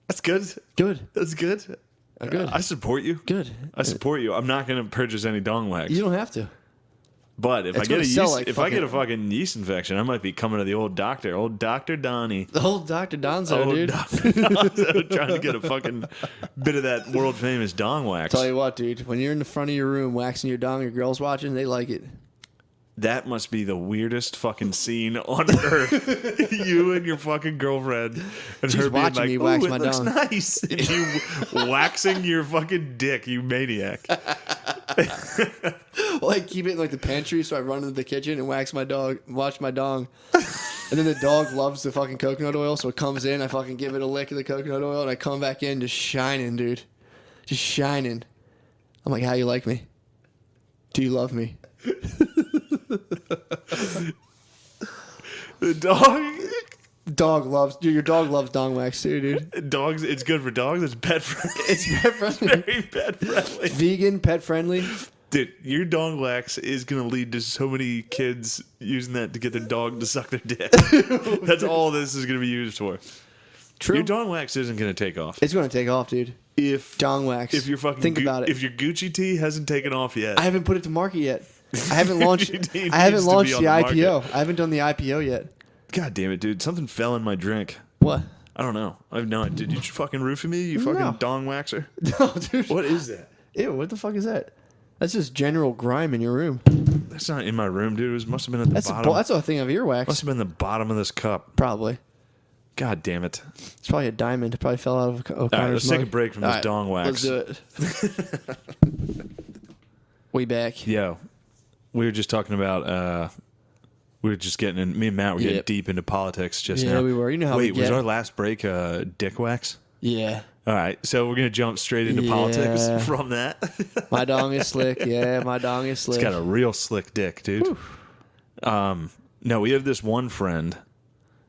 That's good. Good. That's good. Good. I support you. Good. I support you. I'm not going to purchase any dong wax. You don't have to. But if I It's get gonna a sell yeast, like if I get a fucking- fucking yeast infection, I might be coming to the old Dr. Donnie. The whole Dr. Donzo, Old dude. Dr. Donzo trying to get a fucking bit of that world famous dong wax. Tell you what, dude. When you're in the front of your room waxing your dong, your girls watching, they like it. That must be the weirdest fucking scene on earth. You and your fucking girlfriend and She's her being watching like, me wax "Ooh, it my looks dong." nice." And you waxing your fucking dick, you maniac. Well, I keep it in like the pantry, so I run into the kitchen and watch my dong. And then the dog loves the fucking coconut oil, so it comes in. I fucking give it a lick of the coconut oil, and I come back in just shining, dude. Just shining. I'm like, how you like me? Do you love me? The dog. Dog loves, dude. Your dog loves dong wax too, dude. Dogs, it's good for dogs. It's pet friendly. It's pet friendly. Very pet friendly. Vegan, pet friendly. Dude, your dong wax is going to lead to so many kids using that to get their dog to suck their dick. That's all this is going to be used for. True. Your dong wax isn't going to take off. It's going to take off, dude. If Dong wax. If your fucking Think about it. If your Gucci tee hasn't taken off yet, I haven't put it to market yet. I haven't launched. Gucci tee I haven't needs to launched be the on the IPO. market. I haven't done the IPO yet. God damn it, dude! Something fell in my drink. What? I don't know. I have no idea. Did you fucking roofie me? You fucking No. dong waxer? No, dude. What is that? Ew, what the fuck is that? That's just general grime in your room. That's not in my room, dude. It must have been at the bottom. That's a thing of earwax. Must have been the bottom of this cup. Probably. God damn it! It's probably a diamond. It probably fell out of O'Connor's All right, let's take a mug. break from All this right, dong wax. Let's do it. We back. Yo, we were just talking about. We were just getting in. Me and Matt were getting Yep. deep into politics just Yeah, now. we were. You know how Wait, we was get. our last break dick wax? Yeah. All right, so we're gonna jump straight into Yeah. politics from that. My dong is slick. Yeah, my dong is slick. It's got a real slick dick, dude. No, we have this one friend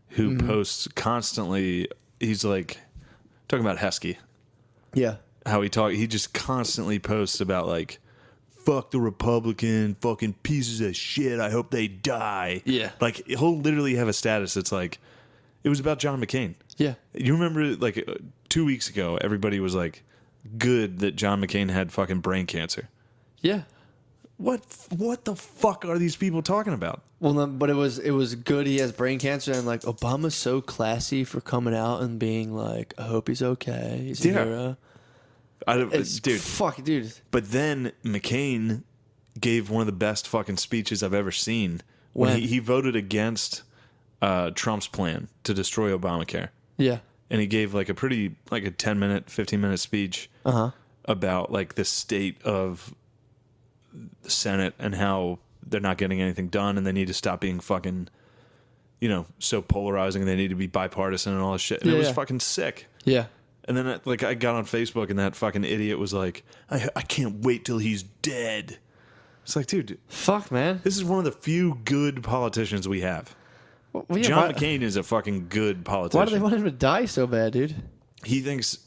who posts constantly. He's like talking about Heskey. Yeah. How he just constantly posts about like, fuck the Republican, fucking pieces of shit. I hope they die. Yeah. Like he'll literally have a status that's like, it was about John McCain. Yeah. You remember like 2 weeks ago, everybody was like, good that John McCain had fucking brain cancer. Yeah. What the fuck are these people talking about? Well, no, but it was good he has brain cancer, and like Obama's so classy for coming out and being like, I hope he's okay. He's a hero. Dude. Fuck, dude. But then McCain gave one of the best fucking speeches I've ever seen when When? he voted against Trump's plan to destroy Obamacare. Yeah. And he gave like a 10-minute, 15-minute speech about like the state of the Senate and how they're not getting anything done and they need to stop being fucking, so polarizing and they need to be bipartisan and all this shit. And it was fucking sick. Yeah. And then I got on Facebook and that fucking idiot was like, I can't wait till he's dead. It's like, dude, Fuck, man. this is one of the few good politicians we have. Well, yeah, John McCain is a fucking good politician. Why do they want him to die so bad, dude? He thinks,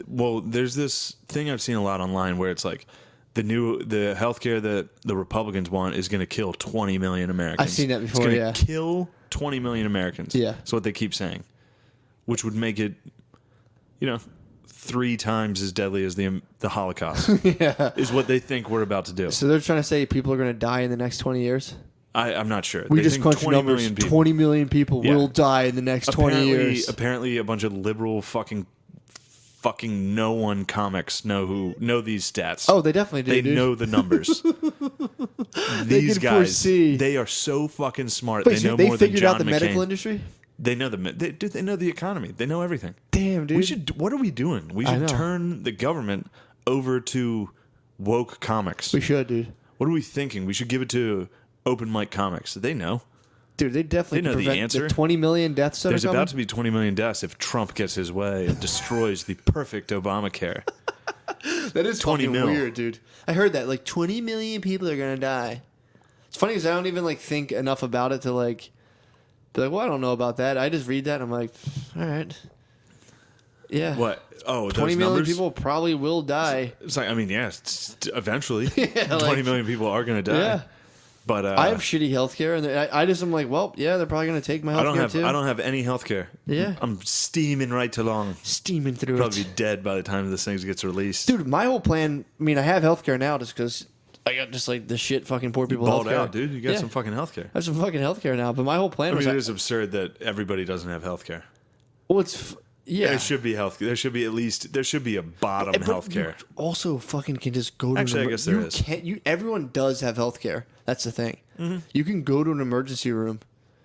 well, there's this thing I've seen a lot online where it's like the healthcare that the Republicans want is going to kill 20 million Americans. I've seen that before, It's yeah. going to kill 20 million Americans. Yeah. That's what they keep saying, which would make it, 3 times as deadly as the Holocaust. Yeah. Is what they think we're about to do. So they're trying to say people are going to die in the next 20 years? I'm not sure. We They just think crunched 20 numbers. million people. 20 million people Yeah. will die in the next 20 years. Apparently, a bunch of liberal fucking no one comics know these stats. Oh, they definitely do, They dude. know the numbers. These can guys, foresee. they are so fucking smart. Wait, they so know they more than figured John out the McCain. medical industry? They know they know the economy. They know everything. Damn, dude. What are we doing? We I should know. turn the government over to woke comics. We should, dude. What are we thinking? We should give it to open mic comics. They know. Dude, they definitely They know can the prevent answer. the 20 million deaths that There's are coming. about to be 20 million deaths if Trump gets his way and destroys the perfect Obamacare. That is 20 fucking mil. weird, dude. I heard that. Like, 20 million people are going to die. It's funny because I don't even, like, think enough about it to, like, be like, well, I don't know about that. I just read that and I'm like, all right. Yeah. What? Oh, 20 those million numbers? people probably will die. It's like, I mean, yeah, eventually. Yeah, 20 like- million people are going to die. Yeah. But I have shitty healthcare, and I just am like, well, yeah, they're probably going to take my healthcare too. I don't have any healthcare. Yeah. I'm steaming right along. Steaming through Probably it. be dead by the time this thing gets released. Dude, my whole plan, I mean, I have healthcare now just because I got just like the shit fucking poor people Balled healthcare. out, dude. You got Yeah. some fucking healthcare. I have some fucking healthcare now, but my whole plan I was mean, it is absurd that everybody doesn't have healthcare. well, it's yeah. There should be healthcare. There should be a bottom But healthcare. you also fucking can just go to Actually, I guess there you is. Can't, everyone does have healthcare. That's the thing. Mm-hmm. You can go to an emergency room,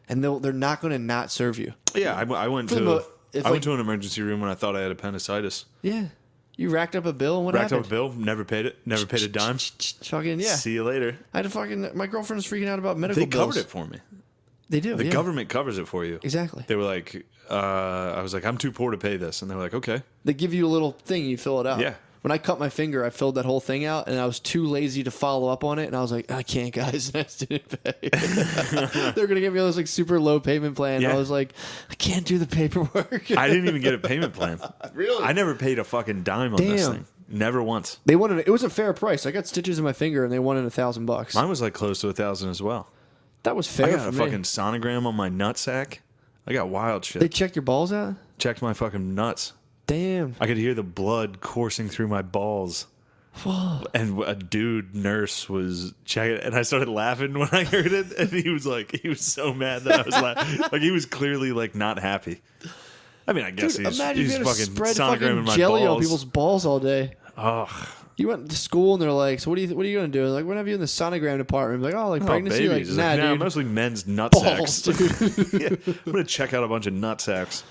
and they're not going to not serve you. Yeah, I went For the to mo- if, I like- went to an emergency room when I thought I had appendicitis. Yeah, you racked up a bill, and what Racked up happened? a bill, never paid it, never paid a dime. Fucking yeah. See you later. I had to fucking. My girlfriend's freaking out about medical They bills. covered it for me. They do. The yeah. government covers it for you. Exactly. They were like, I was like, I'm too poor to pay this, and they were like, okay. They give you a little thing, you fill it out. Yeah. When I cut my finger, I filled that whole thing out, and I was too lazy to follow up on it, and I was like, I can't, guys, and I just didn't pay. They're gonna give me this like super low payment plan. Yeah. I was like, I can't do the paperwork. I didn't even get a payment plan. Really? I never paid a fucking dime on this Damn. thing. Never once. They wanted it was a fair price. I got stitches in my finger, and they wanted $1,000. Mine was like close to 1,000 as well. That was I fair got for a me. fucking sonogram on my nutsack. I got wild shit. They checked your balls out. Checked my fucking nuts. Damn. I could hear the blood coursing through my balls. And a dude nurse was checking it, and I started laughing when I heard it, and he was so mad that I was laughing. Like, he was clearly like not happy. I mean, I guess Dude, he's imagine if you had to fucking spread sonogramming fucking my jelly balls. on people's balls all day. Oh, You went to school and they're like, so what are you going to do? Like, we're going to have you in the sonogram department. Like, oh, like pregnancy? babies. Like, It's nah, dude. mostly men's nut Balls, sacks. dude. Yeah, I'm gonna check out a bunch of nut sacks.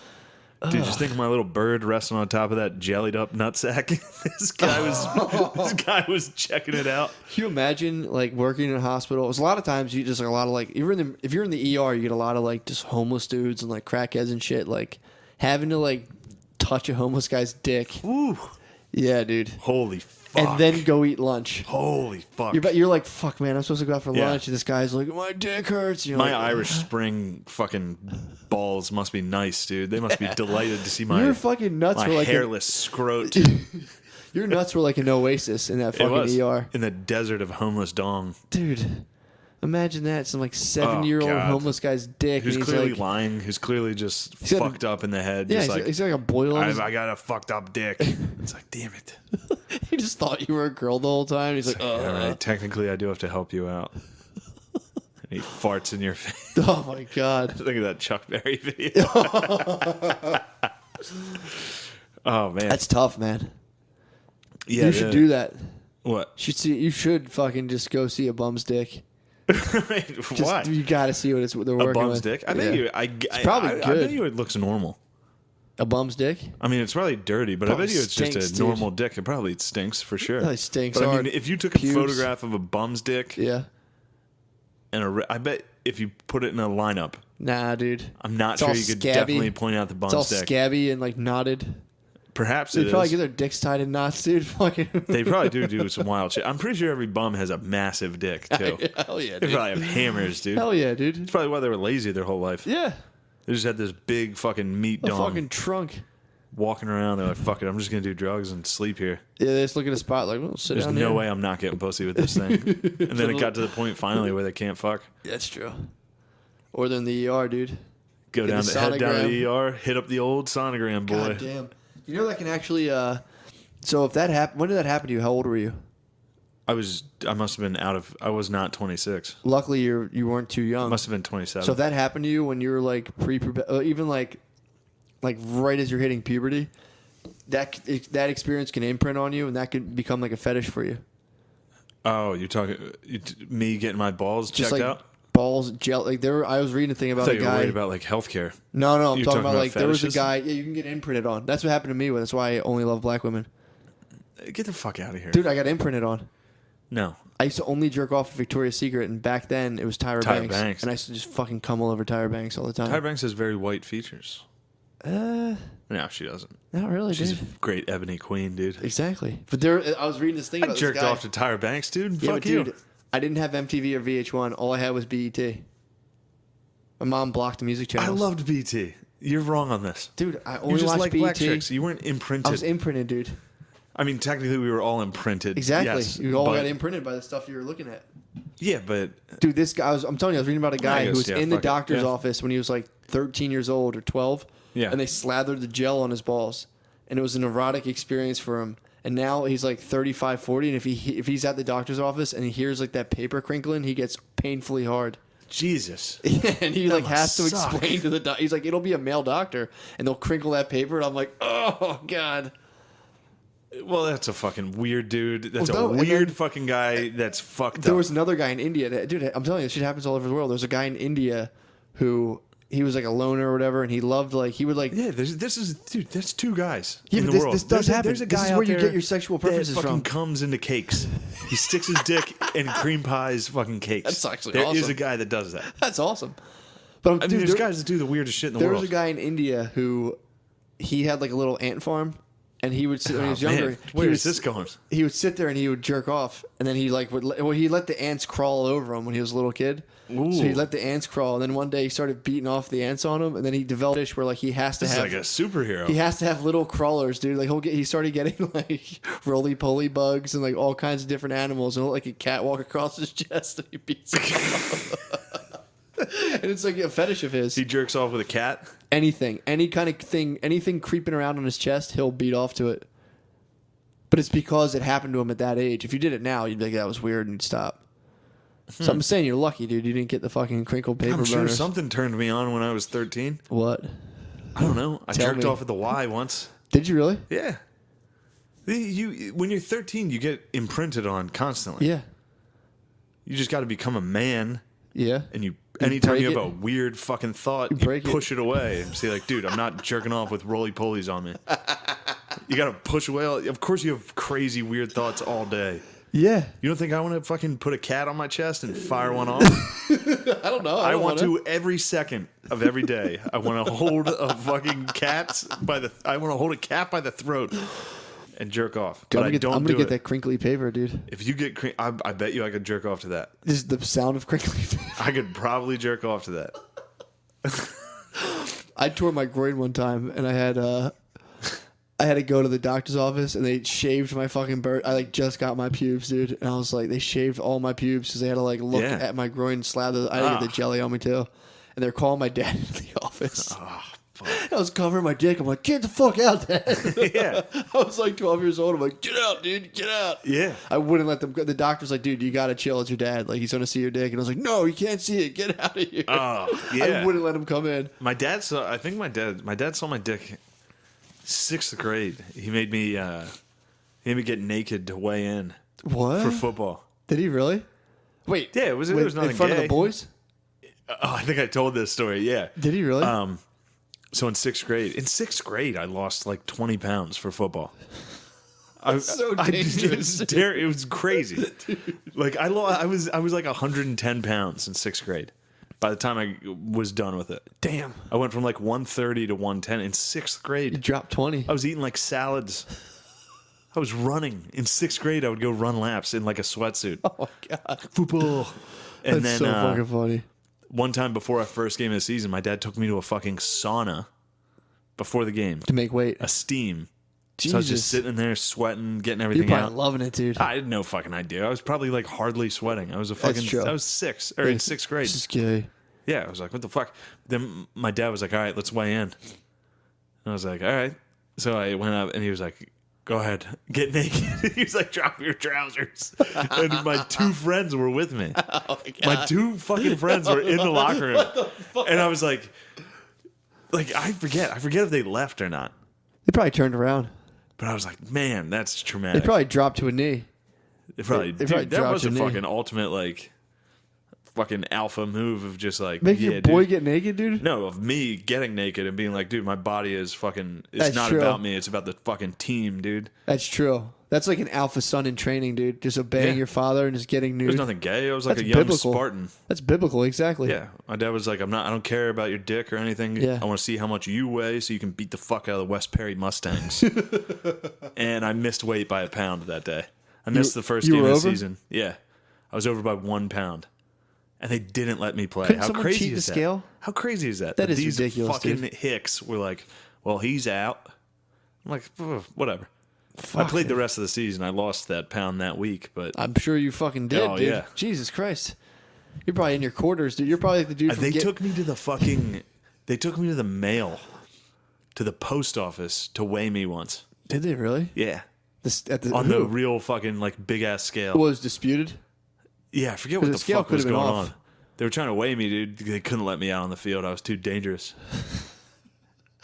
Dude, just think of my little bird resting on top of that jellied up nut sack. This guy was checking it out. Can you imagine like working in a hospital? It's a lot of times you just like a lot of like if you're in the ER, you get a lot of like just homeless dudes and like crackheads and shit like having to like touch a homeless guy's dick. Ooh. Yeah, dude. Holy fuck. And then go eat lunch. Holy fuck. You're like, fuck, man, I'm supposed to go out for Yeah. lunch. And this guy's like, my dick hurts. And you're My like, Irish Spring fucking balls must be nice, dude. They must be delighted to see my, your fucking nuts my were like hairless scrot. your nuts were like an oasis in that It fucking was ER. in the desert of homeless dong. Dude, imagine that. Some like 7-year-old God. homeless guy's dick. Who's and he's clearly like, lying, who's clearly just got a- fucked up in the head. yeah, Just like, he's like a boil on his I got a fucted up dick. It's like, damn it. He just thought you were a girl the whole time. He's like, All right, technically I do have to help you out. And he farts in your face. oh my God. Think of that Chuck Berry video. Oh, man. That's tough, man. Yeah, you should do that. What? You should fucking just go see a bum's dick. Wait, Just, why? You got to see what they're A working bum's with. dick? I bet Yeah. you. probably I good. bet you it looks normal. A bum's dick? I mean, it's probably dirty, but Probably I bet you it's stinks, just a dude. normal dick. It probably stinks for sure. Probably stinks But I hard. mean, if you took Pubes. a photograph of a bum's dick Yeah. and I bet if you put it in a lineup, Nah, dude. I'm not It's sure all you could scabby. definitely point out the It's all bum's dick. scabby and like knotted. Perhaps They it probably is. get their dicks tied in knots, dude. Fucking. They probably do some wild shit. I'm pretty sure every bum has a massive dick too. Hell yeah, They dude. probably have hammers, dude. Hell yeah, dude. That's probably why they were lazy their whole life. Yeah. They just had this big fucking meat A dong fucking trunk. walking around. They're like, fuck it, I'm just gonna do drugs and sleep here. Yeah, they just look at a spot like, well, sit There's down no here. way I'm not getting pussy with this thing. And then it got to the point finally where they can't fuck. That's true. Or they're in the ER, dude. Go Get down the to head down to the sonogram. ER, hit up the old sonogram boy. God damn. You know that can actually. So if that happened, when did that happen to you? How old were you? I must have been I was not 26. Luckily, you weren't too young. Must have been 27. So if that happened to you when you were like even like right as you're hitting puberty, that experience can imprint on you, and that could become like a fetish for you. Oh, you're talking me getting my balls Just checked like out? balls, gel. Like I was reading a thing I about thought a you were guy. worried about like healthcare. No, I'm You're talking about like there was a fetishes? guy. Yeah, you can get imprinted on. That's what happened to me. That's why I only love black women. Get the fuck out of here. Dude, I got imprinted on. No. I used to only jerk off at Victoria's Secret, and back then it was Tyra Banks. Banks. And I used to just fucking come all over Tyra Banks all the time. Tyra Banks has very white features. No, she doesn't. Not really, She's dude. a great ebony queen, dude. Exactly. But I was reading this thing I about jerked this guy. off to Tyra Banks, dude. Yeah, Fuck but you. dude, I didn't have MTV or VH1. All I had was BET. My mom blocked the music I channels. loved BT. You're wrong on this. Dude, I You only just watched like BET. black chicks. You weren't imprinted. I was imprinted, dude. I mean, technically, we were all imprinted. Exactly. Yes, you all but- got imprinted by the stuff you were looking at. Yeah, but Dude, this guy, I'm telling you, I was reading about a guy guess, who was yeah, in the fuck it. doctor's Yeah. office when he was like 13 years old or 12. Yeah. And they slathered the gel on his balls. And it was an erotic experience for him. And now he's like 35, 40. And if he's at the doctor's office and he hears like that paper crinkling, he gets painfully hard. Jesus. And he like has must to suck. explain to the doctor. He's like, it'll be a male doctor. And they'll crinkle that paper. And I'm like, oh, God. Well, that's a fucking weird dude. That's Well, no, a and weird then- fucking guy that's fucked There up. was another guy in India. Dude, I'm telling you, this shit happens all over the world. There's a guy in India who he was like a loner or whatever, and he loved like he would like. Yeah, this is dude. That's two guys Yeah, in but the this- world. this does happen. There's a This guy is out where you there get your sexual preferences that fucking from. comes into cakes. He sticks his dick in cream pies, fucking cakes. That's actually There is awesome. a guy that does that. That's awesome. But I mean, dude, there's guys that do the weirdest shit in the there world. was a guy in India who he had like a little ant farm, and he would sit when he was Oh, younger. man. Where he is would- this going? He would sit there and he would jerk off, and then he like he let the ants crawl over him when he was a little kid. Ooh. So he let the ants crawl, and then one day he started beating off the ants on him, and then he developed a dish where like he has to This is have like a superhero. he has to have little crawlers, dude. Like he started getting like roly poly bugs and like all kinds of different animals, and like a cat walk across his chest, and he beats it off. And it's like a fetish of his. He jerks off with a cat. Anything, any kind of thing, anything creeping around on his chest, he'll beat off to it. But it's because it happened to him at that age. If you did it now, you'd be like, that was weird, and you'd stop. So I'm saying you're lucky, dude. You didn't get the fucking crinkled paper I'm sure burners. something turned me on when I was 13. What? I don't know. I Tell jerked me. off at the Y once. Did you really? Yeah. When you're 13, you get imprinted on constantly. Yeah. You just got to become a man, Yeah. and anytime break you have it. a weird fucking thought, you break it. push it away and say like, dude, I'm not jerking off with roly polies on me. You got to push away. Of course, you have crazy weird thoughts all day. Yeah. You don't think I want to fucking put a cat on my chest and fire one off? I don't know. I don't want wanna. to every second of every day. I want to hold a fucking cat I want to hold a cat by the throat and jerk off. Dude, But I'm gonna do get it. that crinkly paper, dude. If you get, I bet you I could jerk off to that. This is the sound of crinkly paper. I could probably jerk off to that. I tore my groin one time, and I had to go to the doctor's office, and they shaved my fucking bird. I just got my pubes, dude, and I was like, they shaved all my pubes because they had to look at my groin, slab. I had to get the jelly on me too, and they're calling my dad into the office. I was covering my dick. I'm like, get the fuck out, Dad. Yeah. I was 12 years old. I'm like, get out, dude, get out. Yeah. I wouldn't let them go. The doctor's like, dude, you got to chill. It's your dad. He's going to see your dick. And I was like, no, you can't see it. Get out of here. Oh, yeah. I wouldn't let him come in. My dad saw my dick 6th grade. He made me get naked to weigh in What? for football. Did he really? Wait. Yeah, it was nothing in front gay. of the boys? Oh, I think I told this story. Yeah. Did he really? So in 6th grade, I lost 20 pounds for football. So dangerous. It was crazy. I was 110 pounds in 6th grade. By the time I was done with it, Damn. I went from 130 to 110 in 6th grade. You dropped 20. I was eating salads. I was running in 6th grade. I would go run laps in a sweatsuit. Oh, my God. Football. And That's then so fucking funny. one time before our first game of the season, my dad took me to a fucking sauna before the game. To make weight. A steam. Jesus. So I was just sitting in there sweating, getting everything You're out. probably loving it, dude. I had no fucking idea. I was probably hardly sweating. I was true. I was 6 or in 6th grade. This is gay. Yeah, I was like, what the fuck? Then my dad was like, all right, let's weigh in. And I was like, all right. So I went up and he was like, go ahead, get naked. He was like, drop your trousers. And my 2 friends were with me. Oh, My 2 fucking friends were in the locker room. And I was like, I forget if they left or not. They probably turned around. But I was like, man, that's They traumatic. probably dropped to a knee. They probably, they probably dude, that dropped was a your knee. fucking ultimate, fucking alpha move of just Make your boy dude. get naked, dude? No, of me getting naked and being like, dude, my body is fucking, it's That's not true. about me. It's about the fucking team, dude. That's true. That's like an alpha son in training, dude. Just obeying Yeah. your father and just getting nude. There's nothing gay. I was like That's a young biblical. Spartan. That's biblical, exactly. Yeah. My dad was like, I don't care about your dick or anything. Yeah. I want to see how much you weigh so you can beat the fuck out of the West Perry Mustangs. And I missed weight by a pound that day. I missed the first you game were of the over? season. Yeah. I was over by 1 pound. And they didn't let me play. Couldn't How someone crazy cheat the is that? scale? How crazy is that? That is these ridiculous, fucking dude. hicks were like, well, he's out. I'm like, "Ugh, whatever. I Fuck. played the rest of the season. I lost that pound that week, but I'm sure you fucking did, Oh, dude. yeah. Jesus Christ. You're probably in your quarters, dude. You're probably like the dude from they took me to the mail, to the post office to weigh me once. Did they really? Yeah. On The real fucking big ass scale. was disputed? Yeah, I forget what the the scale fuck was could've going been on. off. They were trying to weigh me, dude. They couldn't let me out on the field. I was too dangerous.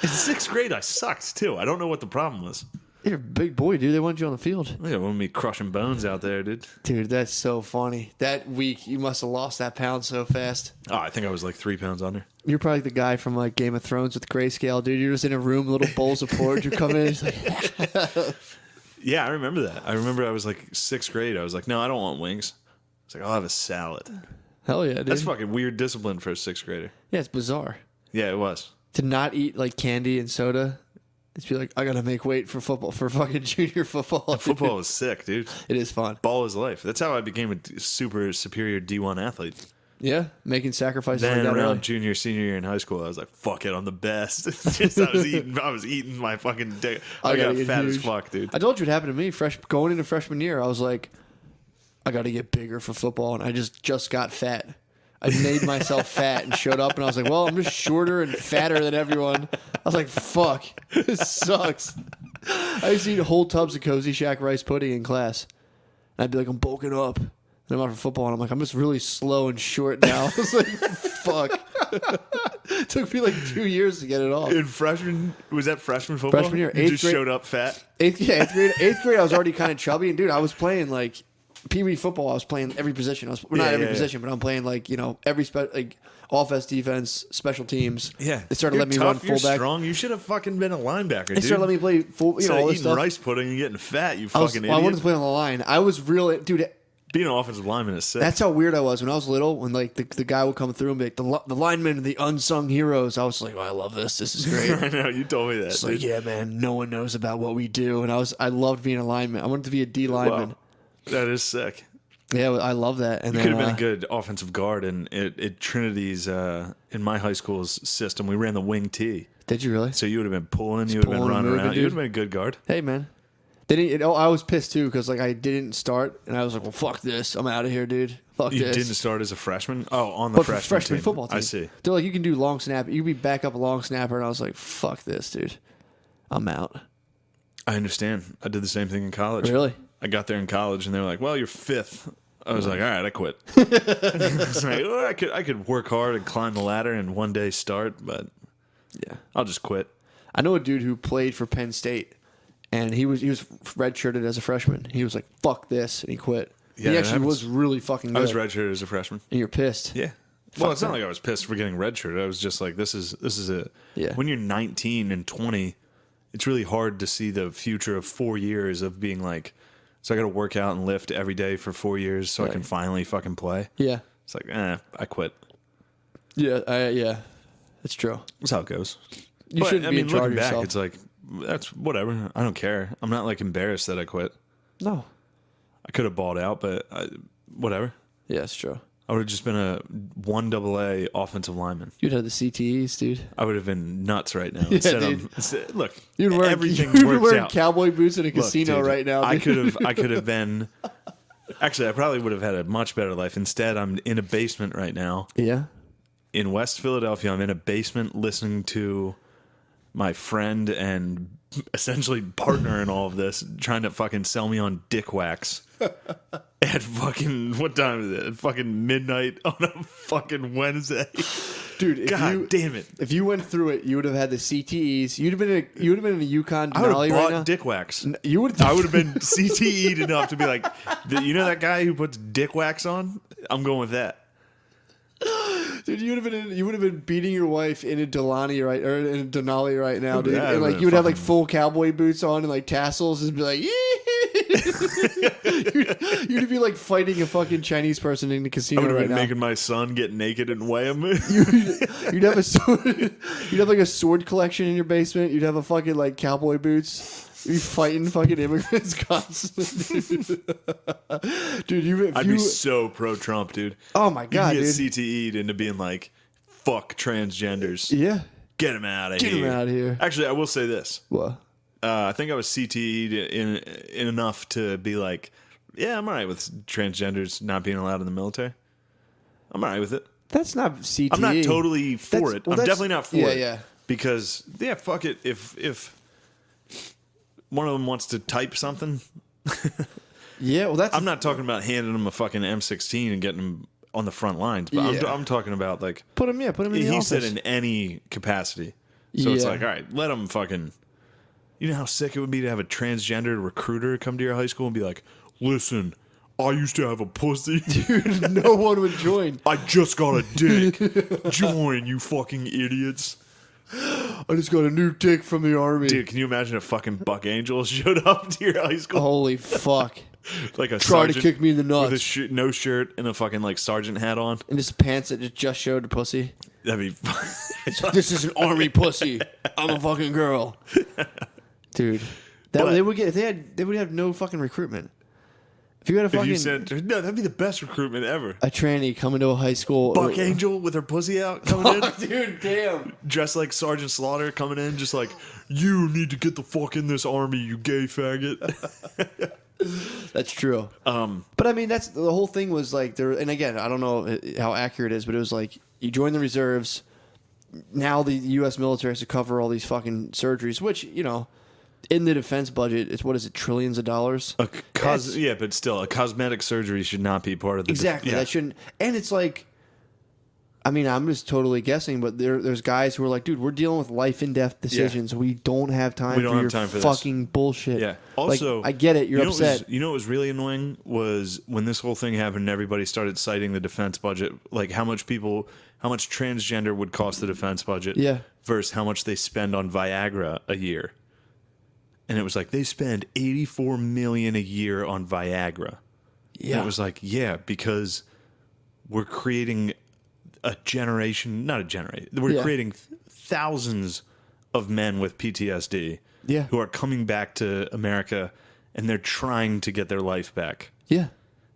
In 6th grade, I sucked too. I don't know what the problem was. You're a big boy, dude. They wanted you on the field. Look at me crushing bones out there, dude. Dude, that's so funny. That week, you must have lost that pound so fast. Oh, I think I was 3 pounds under. You're probably the guy from Game of Thrones with grayscale, dude. You're just in a room, little bowls of porridge. You come in, it's like, Yeah, I remember that. I remember I was 6th grade. I was like, no, I don't want wings. I was like, I'll have a salad. hell yeah, dude. That's fucking weird discipline for a 6th grader. Yeah, it's bizarre. Yeah, it was. To not eat candy and soda. It's be like, I gotta make weight for football, for fucking junior football. Football was sick, dude. It is fun. Ball is life. That's how I became a super superior D1 athlete. Yeah, making sacrifices Then like that. around Early. junior, senior year in high school, I was like, "Fuck it, I'm the best." Just, I was eating my fucking dick. I gotta got get fat as huge. fuck, dude. I told you what happened to me going into freshman year. I was like, I got to get bigger for football, and I just got fat. I made myself fat and showed up, and I was like, well, I'm just shorter and fatter than everyone. I was like, fuck, this sucks. I used to eat whole tubs of Cozy Shack rice pudding in class. And I'd be like, I'm bulking up. And I'm out for football, and I'm like, I'm just really slow and short now. I was like, fuck. It took me 2 years to get it off. Was that freshman football? Freshman year, you 8th just grade. showed up fat. Eighth grade, I was already kind of chubby, and dude, I was playing Pee Wee football. I was playing every position. Not every position, but I'm playing every offense, defense, special teams. Yeah, They started You're letting me run tough, you're fullback. strong. You should have fucking been a linebacker. They started letting me play full. Instead All of this eating stuff. rice pudding and getting fat. You I fucking idiot. wanted to play on the line. I was really, dude. Being an offensive lineman is sick. That's how weird I was when I was little. When like the guy would come through and be like, the linemen are the unsung heroes. I was like, oh, I love this. This is great. I know, you told me that. It's like, yeah, man, no one knows about what we do. And I loved being a lineman. I wanted to be a D lineman. Wow. That is sick. Yeah, I love that. And You then, could have been a good offensive guard at Trinity's, in my high school's system. We ran the wing T. Did you really? So you would have been pulling, you would have been pulling and running moving, around. dude. You would have been a good guard. Hey, man. I was pissed too because like I didn't start and I was like, well, fuck this. I'm out of here, dude. Fuck You this. didn't start as a freshman? Oh, on the But for freshman team. football team. I see. They're like, you can do long snap. You can be backup a long snapper. And I was like, fuck this, dude. I'm out. I understand. I did the same thing in college. Really? I got there in college and they were like, well, you're fifth. I was like, all right, I quit. I was like, well, I could work hard and climb the ladder and one day start, but Yeah. I'll just quit. I know a dude who played for Penn State, and he was redshirted as a freshman. He was like, "Fuck this," and he quit. Yeah, he that actually happens. was really fucking good. I was redshirted as a freshman. and you're pissed. Yeah. Well, it's not that. like I was pissed for getting redshirted. I was just like, this is it. Yeah. When you're 19 and 20, it's really hard to see the future of 4 years of being like, so I got to work out and lift every day for 4 years so I can Right. finally fucking play. Yeah, It's like, I quit. yeah. That's true. That's how it goes. You shouldn't be in charge looking of back, yourself. it's like, that's whatever. I don't care. I'm not like embarrassed that I quit. No. I could have balled out, but whatever. Yeah, it's true. I would have just been a 1AA offensive lineman. You'd have the CTEs, dude. I would have been nuts right now. Yeah, Instead, dude. look, You'd wear everything you'd works wearing out. cowboy boots in a Look, casino dude, right now. I dude. could have been. Actually, I probably would have had a much better life. Instead, I'm in a basement right now Yeah. in West Philadelphia. I'm in a basement listening to my friend and essentially partner in all of this, trying to fucking sell me on dick wax. At fucking, what time is it? At fucking midnight on a fucking Wednesday. Dude, if God damn it. If you went through it, you would have had the CTEs. You'd have been in a Yukon I would Denali have right bought now. dick wax. You would. I would have been CTE'd enough to be like, you know that guy who puts dick wax on? I'm going with that. Dude, you would have been beating your wife in a Denali right now, dude. Yeah, and like but you would have like fucking- full cowboy boots on and like tassels and be like, you'd be like fighting a fucking Chinese person in the I casino would have right been now. making my son get naked and weigh him. You'd have a sword. You'd have like a sword collection in your basement. You'd have a fucking like cowboy boots. You'd be fighting fucking immigrants constantly, dude. I'd be so pro Trump, dude. Oh my god, you dude. get CTE'd into being like, fuck transgenders. Yeah. Get him out of Get here. him out of here. Actually, I will say this. What? I think I was CTE'd in enough to be like, yeah, I'm all right with transgenders not being allowed in the military. I'm all right with it. That's not CTE. I'm not totally for That's- it. well, I'm that's- definitely not for yeah, it. yeah. Because, yeah, fuck it. If one of them wants to type something, Yeah, well, that's. I'm not talking about handing them a fucking M16 and getting them on the front lines, but Yeah. I'm talking about like put him in the he office. said in any capacity. So it's Yeah. like, all right, let them fucking. You know how sick it would be to have a transgender recruiter come to your high school and be like, "Listen, I used to have a pussy. Dude, no one would join. I just got a dick. Join, you fucking idiots." I just got a new dick from the army. Dude, can you imagine if fucking Buck Angel showed up to your high school? Holy fuck. Like a Try to sergeant kick me in the with a nuts. no shirt and a fucking like sergeant hat on. And his pants that just showed the pussy. That'd be This is an army pussy. I'm a fucking girl. Dude. But- They would have no fucking recruitment. If you had a if fucking you said no, that'd be the best recruitment ever. a tranny coming to a high school. Buck Angel with her pussy out coming in, Dude, damn. dressed like Sergeant Slaughter coming in, just like, you need to get the fuck in this army, you gay faggot. That's true. But I mean, that's the whole thing was like there. And again, I don't know how accurate it is, but it was like you join the reserves. Now the U.S. military has to cover all these fucking surgeries, which in the defense budget, it's what is it, trillions of dollars? Yeah, but still, a cosmetic surgery should not be part of the Exactly. yeah. That shouldn't. And it's like, I mean, I'm just totally guessing, but there's guys who are like, dude, we're dealing with life and death decisions. We don't have time We don't for have your time for this. fucking bullshit. Yeah. Like, Also, I get it. You're you know upset. What was really annoying was when this whole thing happened and everybody started citing the defense budget, like how much transgender would cost the defense budget Yeah. versus how much they spend on Viagra a year. And it was like they spend $84 million a year on Viagra. Yeah. And it was like, yeah, because we're creating a generation, not a generation, we're creating thousands of men with PTSD who are coming back to America and they're trying to get their life back. Yeah.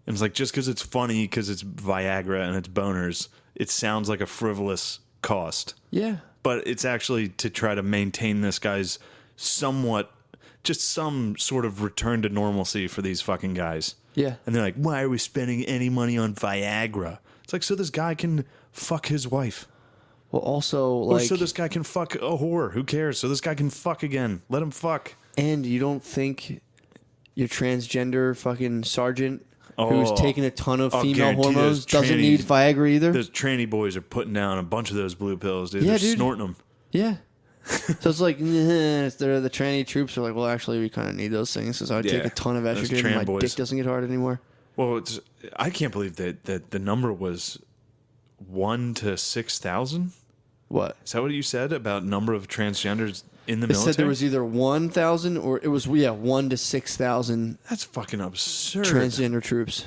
And it's like, just because it's funny, because it's Viagra and it's boners, it sounds like a frivolous cost. Yeah. But it's actually to try to maintain this guy's somewhat, just some sort of return to normalcy for these fucking guys. Yeah. And they're like, why are we spending any money on Viagra? It's like, so this guy can fuck his wife. Well, also, Or like... so this guy can fuck a whore. Who cares? So this guy can fuck again. Let him fuck. And you don't think your transgender fucking sergeant who's taking a ton of female hormones doesn't need Viagra either? Those tranny boys are putting down a bunch of those blue pills, dude. Yeah, They're dude. snorting them. Yeah. So it's like, the tranny troops are like, well, actually, we kind of need those things because I would take a ton of Those estrogen tran and my boys. dick doesn't get hard anymore. Well, I can't believe that the number was 1 to 6,000. What? Is that what you said about number of transgenders in the They military? said there was either 1,000 or it was 1 to 6,000 That's fucking absurd. transgender troops.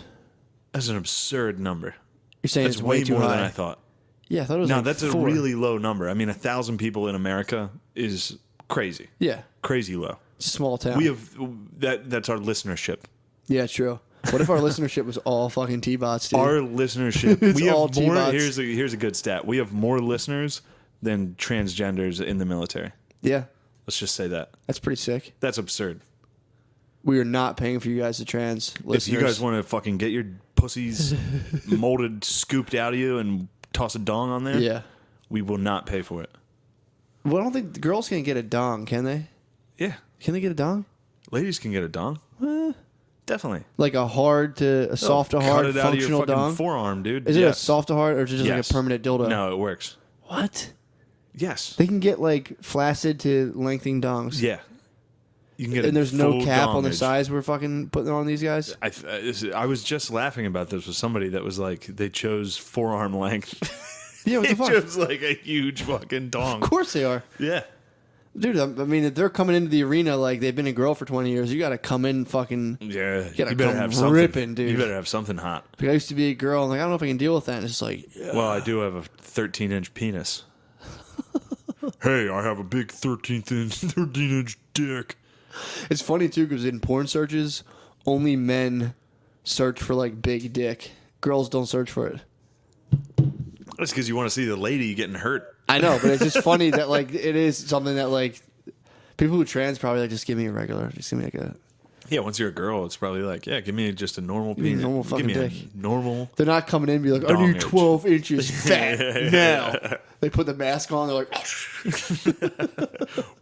That's an absurd number. You're saying That's it's way too more high. than I thought. Yeah, I thought it was No, like that's 4. a really low number. I mean, 1,000 people in America is crazy. Yeah, Crazy low. it's a small town. We have that's our listenership. Yeah, true. What if our listenership was all fucking T-bots, dude? Our listenership. It's we all have more. T-bots. Here's a good stat. We have more listeners than transgenders in the military. Yeah, Let's just say that. that's pretty sick. That's absurd. We are not paying for you guys to trans listeners. If you guys want to fucking get your pussies molded, scooped out of you, and toss a dong on there, Yeah. we will not pay for it. Well, I don't think the girls can get a dong, can they? Yeah, Can they get a dong? ladies can get a dong. Definitely. Like a soft to Cut hard it out of your functional fucking dong? forearm, dude. Is it a Yes. soft to hard or just like Yes. a permanent dildo? No, it works. What? Yes. They can get like flaccid to lengthening dongs. Yeah. You can get And a there's no full cap on the dongage. size we're fucking putting on these guys? I was just laughing about this with somebody that was like, they chose forearm length. Yeah, what They the fuck? chose like a huge fucking dong. Of course they are. Yeah. Dude, I mean, if they're coming into the arena like they've been a girl for 20 years, you got to come in fucking... Yeah. gotta You better come have something. ripping, dude. You better have something hot. Like, I used to be a girl, and like, I don't know if I can deal with that. And it's just like... Well, I do have a 13-inch penis. Hey, I have a big 13-inch dick. It's funny, too, because in porn searches, only men search for, like, big dick. Girls don't search for it. That's because you want to see the lady getting hurt. I know, but it's just funny that, like, it is something that, like, people who trans probably, like, just give me a regular. Just give me, like, a... Yeah, once you're a girl, it's probably like, yeah, give me just a normal me a penis. normal fucking give me dick. a normal. They're not coming in and be like, I Dong need age. 12 inches fat now. They put the mask on, they're like...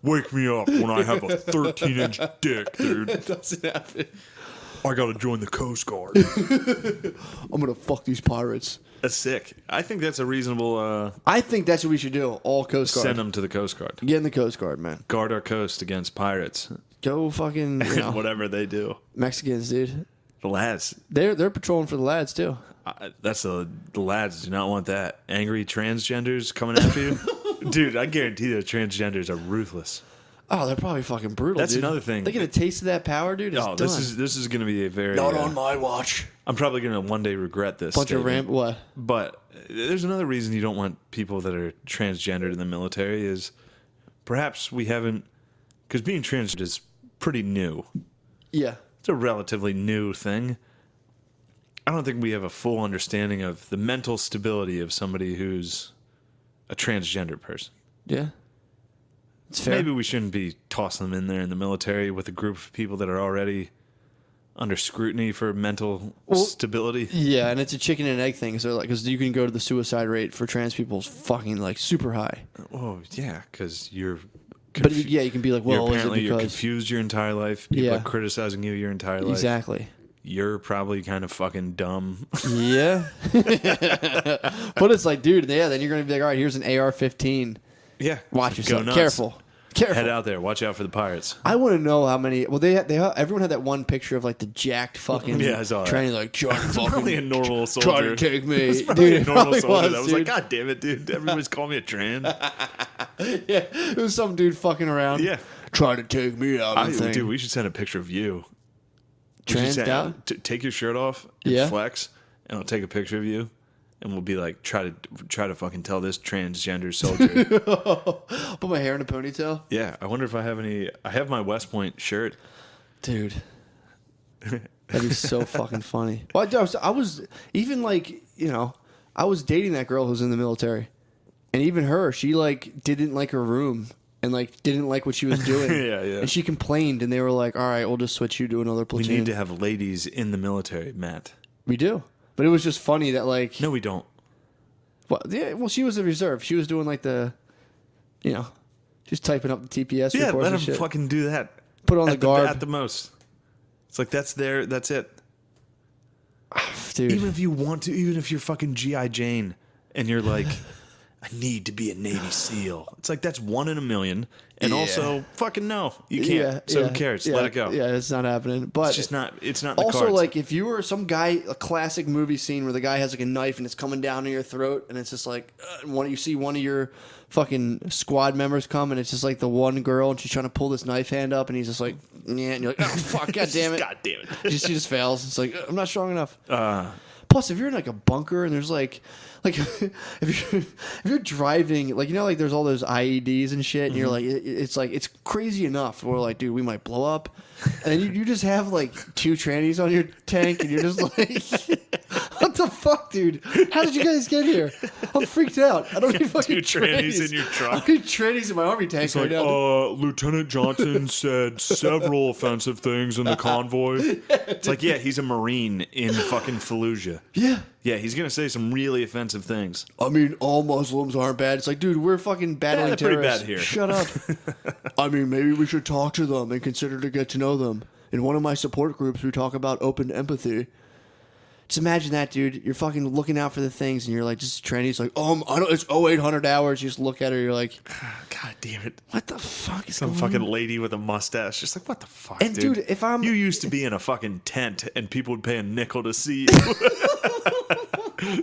Wake me up when I have a 13-inch dick, dude. It doesn't happen. I got to join the Coast Guard. I'm going to fuck these pirates. That's sick. I think that's a reasonable. I think that's what we should do. All Coast Guard. Send them to the Coast Guard. Get in the Coast Guard, man. Guard our coast against pirates. Go fucking, you know, Whatever they do. Mexicans, dude. The lads. They're patrolling for the lads, too. That's the lads do not want that. Angry transgenders coming after you. Dude, I guarantee that transgenders are ruthless. Oh, they're probably fucking brutal, That's dude. another thing. They get a taste of that power, dude. It's Oh, done. this is going to be a very. Not on my watch. I'm probably going to one day regret this. Bunch of statement. what? But there's another reason you don't want people that are transgendered in the military is perhaps we haven't, because being transgendered is pretty new. Yeah. It's a relatively new thing. I don't think we have a full understanding of the mental stability of somebody who's a transgender person. Yeah. It's fair. Maybe we shouldn't be tossing them in there in the military with a group of people that are already under scrutiny for mental stability. Yeah, and it's a chicken and egg thing. So, like, because you can go to the suicide rate for trans people is fucking, like, super high. Oh, yeah, because you're... But, yeah, you can be like, well, apparently is it you're because... confused your entire life. People Yeah. are criticizing you your entire life. Exactly. You're probably kind of fucking dumb. Yeah. But it's like, dude, yeah, then you're going to be like, all right, here's an AR-15. Yeah. Watch Go yourself. nuts. Careful. Head out there. Watch out for the pirates. I want to know how many. Well, everyone had that one picture of like the jacked fucking Yeah, I saw that. tranny like trying to Probably a fucking normal soldier. try to take me, It's probably dude. a It normal probably soldier. was, That was dude. like, God damn it, dude. Everybody's calling me a trans. Yeah, it was some dude fucking around. Yeah. trying to take me out. Dude, we should send a picture of you. Transed out? Take your shirt off and Yeah. flex, and I'll take a picture of you, and we'll be like, try to fucking tell this transgender soldier. Put my hair in a ponytail. Yeah, I wonder if I have any. I have my West Point shirt. Dude. That'd be so fucking funny. Well, I was even like, I was dating that girl who's in the military. And even her, she like didn't like her room and like didn't like what she was doing. Yeah. And she complained and they were like, all right, we'll just switch you to another We platoon. need to have ladies in the military, Matt. We do. But it was just funny that like... No, we don't. Well, she was a reserve. She was doing like the, she's typing up the TPS Yeah, reports let and them shit. fucking do that. Put on the garb. At the most. It's like, that's it. Dude. Even if you want to, even if you're fucking G.I. Jane and you're like, I need to be a Navy SEAL. It's like, that's 1 in a million. And also, fucking no, you can't. So who cares? Let it go. Yeah, it's not happening. But It's just not, it's not in the also, cards. like, if you were some guy, a classic movie scene where the guy has like a knife and it's coming down in your throat, and it's just like, you see one of your fucking squad members come, and it's just like the one girl, and she's trying to pull this knife hand up, and he's just like, yeah, and you're like, oh fuck, god damn it, God damn it. she just fails. It's like, I'm not strong enough. Plus, if you're in like a bunker and there's like if you're driving, like like there's all those IEDs and shit, and you're like, it's like it's crazy enough. We're like, dude, we might blow up, and then you just have like 2 trannies on your tank, and you're just like, what the fuck, dude? How did you guys get here? I'm freaked out. I don't need fucking 2 trannies in your truck. I need trannies in my army tank It's right like, now. Lieutenant Johnson said several offensive things in the convoy. It's like, yeah, he's a Marine in fucking Fallujah. Yeah. Yeah, he's going to say some really offensive things. I mean, all Muslims aren't bad. It's like, dude, we're fucking battling they're pretty terrorists. bad here. Shut up. I mean, maybe we should talk to them and consider to get to know them. In one of my support groups, we talk about open empathy. Just imagine that, dude. You're fucking looking out for the things, and you're like, just tranny's like, I don't. It's 0800 hours. You just look at her, you're like, God damn it. what the fuck is Some going fucking on? Lady with a mustache. Just like, what the fuck, And dude, if I'm You used to be in a fucking tent, and people would pay a nickel to see you.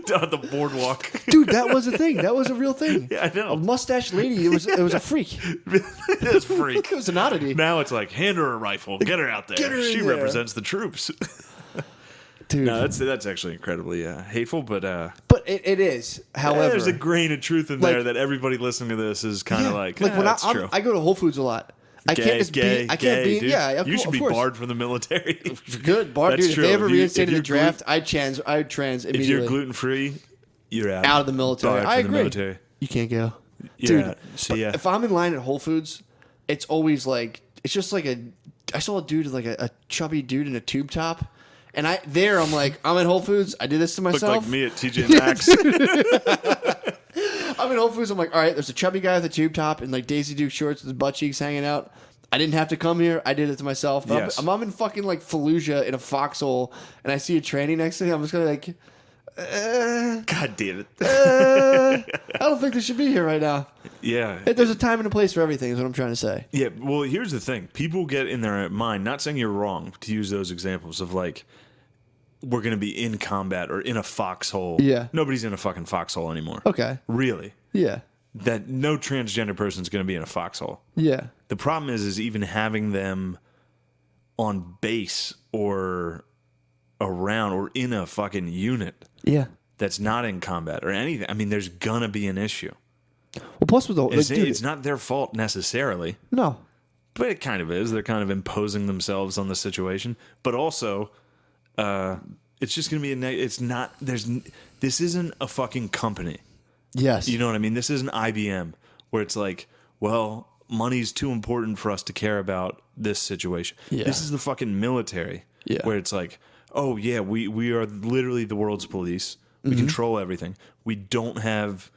Down at the boardwalk. dude, that was a thing. That was a real thing. Yeah, I know. A mustache lady. It was a freak. This freak. It was an oddity. Now it's like, hand her a rifle, get her out there. Get her in She there. represents the troops. Dude, No, that's actually incredibly hateful, but but it is. However, there's a grain of truth in like- there that everybody listening to this is kind of like when that's I'm- true. I go to Whole Foods a lot. I Gay, can't just gay, be. I gay, can't be. dude. Yeah, You should be of course. barred from the military. Good bar, That's dude. true. If they ever If you- reinstated if the you're draft, I'd trans immediately. If you're gluten free, you're out. Out of the military. Barred I from the agree. military. You can't go, Yeah. dude. So yeah, If I'm in line at Whole Foods, it's always like it's just like a. I saw a dude like a chubby dude in a tube top, and I'm like, I'm at Whole Foods. I did this to looked myself. like me at TJ Maxx. I'm in Whole Foods. I'm like, all right, there's a chubby guy with a tube top and like Daisy Duke shorts with his butt cheeks hanging out. I didn't have to come here. I did it to myself. But Yes. I'm in fucking like Fallujah in a foxhole, and I see a tranny next to me. I'm just gonna like, God damn it. I don't think this should be here right now. Yeah. There's a time and a place for everything. Is what I'm trying to say. Yeah, well, here's the thing. People get in their mind, not saying you're wrong to use those examples of like, we're going to be in combat or in a foxhole. Yeah. Nobody's in a fucking foxhole anymore. Okay. Really. Yeah. That no transgender person's going to be in a foxhole. Yeah. The problem is even having them on base or around or in a fucking unit Yeah. that's not in combat or anything. I mean, there's going to be an issue. Well, plus with the like, dude, It's not their fault necessarily. no. But it kind of is. They're kind of imposing themselves on the situation. But also, it's just going to be it's not, this isn't a fucking company. Yes. You know what I mean? This isn't IBM where it's like, well, money's too important for us to care about this situation. Yeah. This is the fucking military Yeah. where it's like, oh yeah, we are literally the world's police. We control everything. We don't have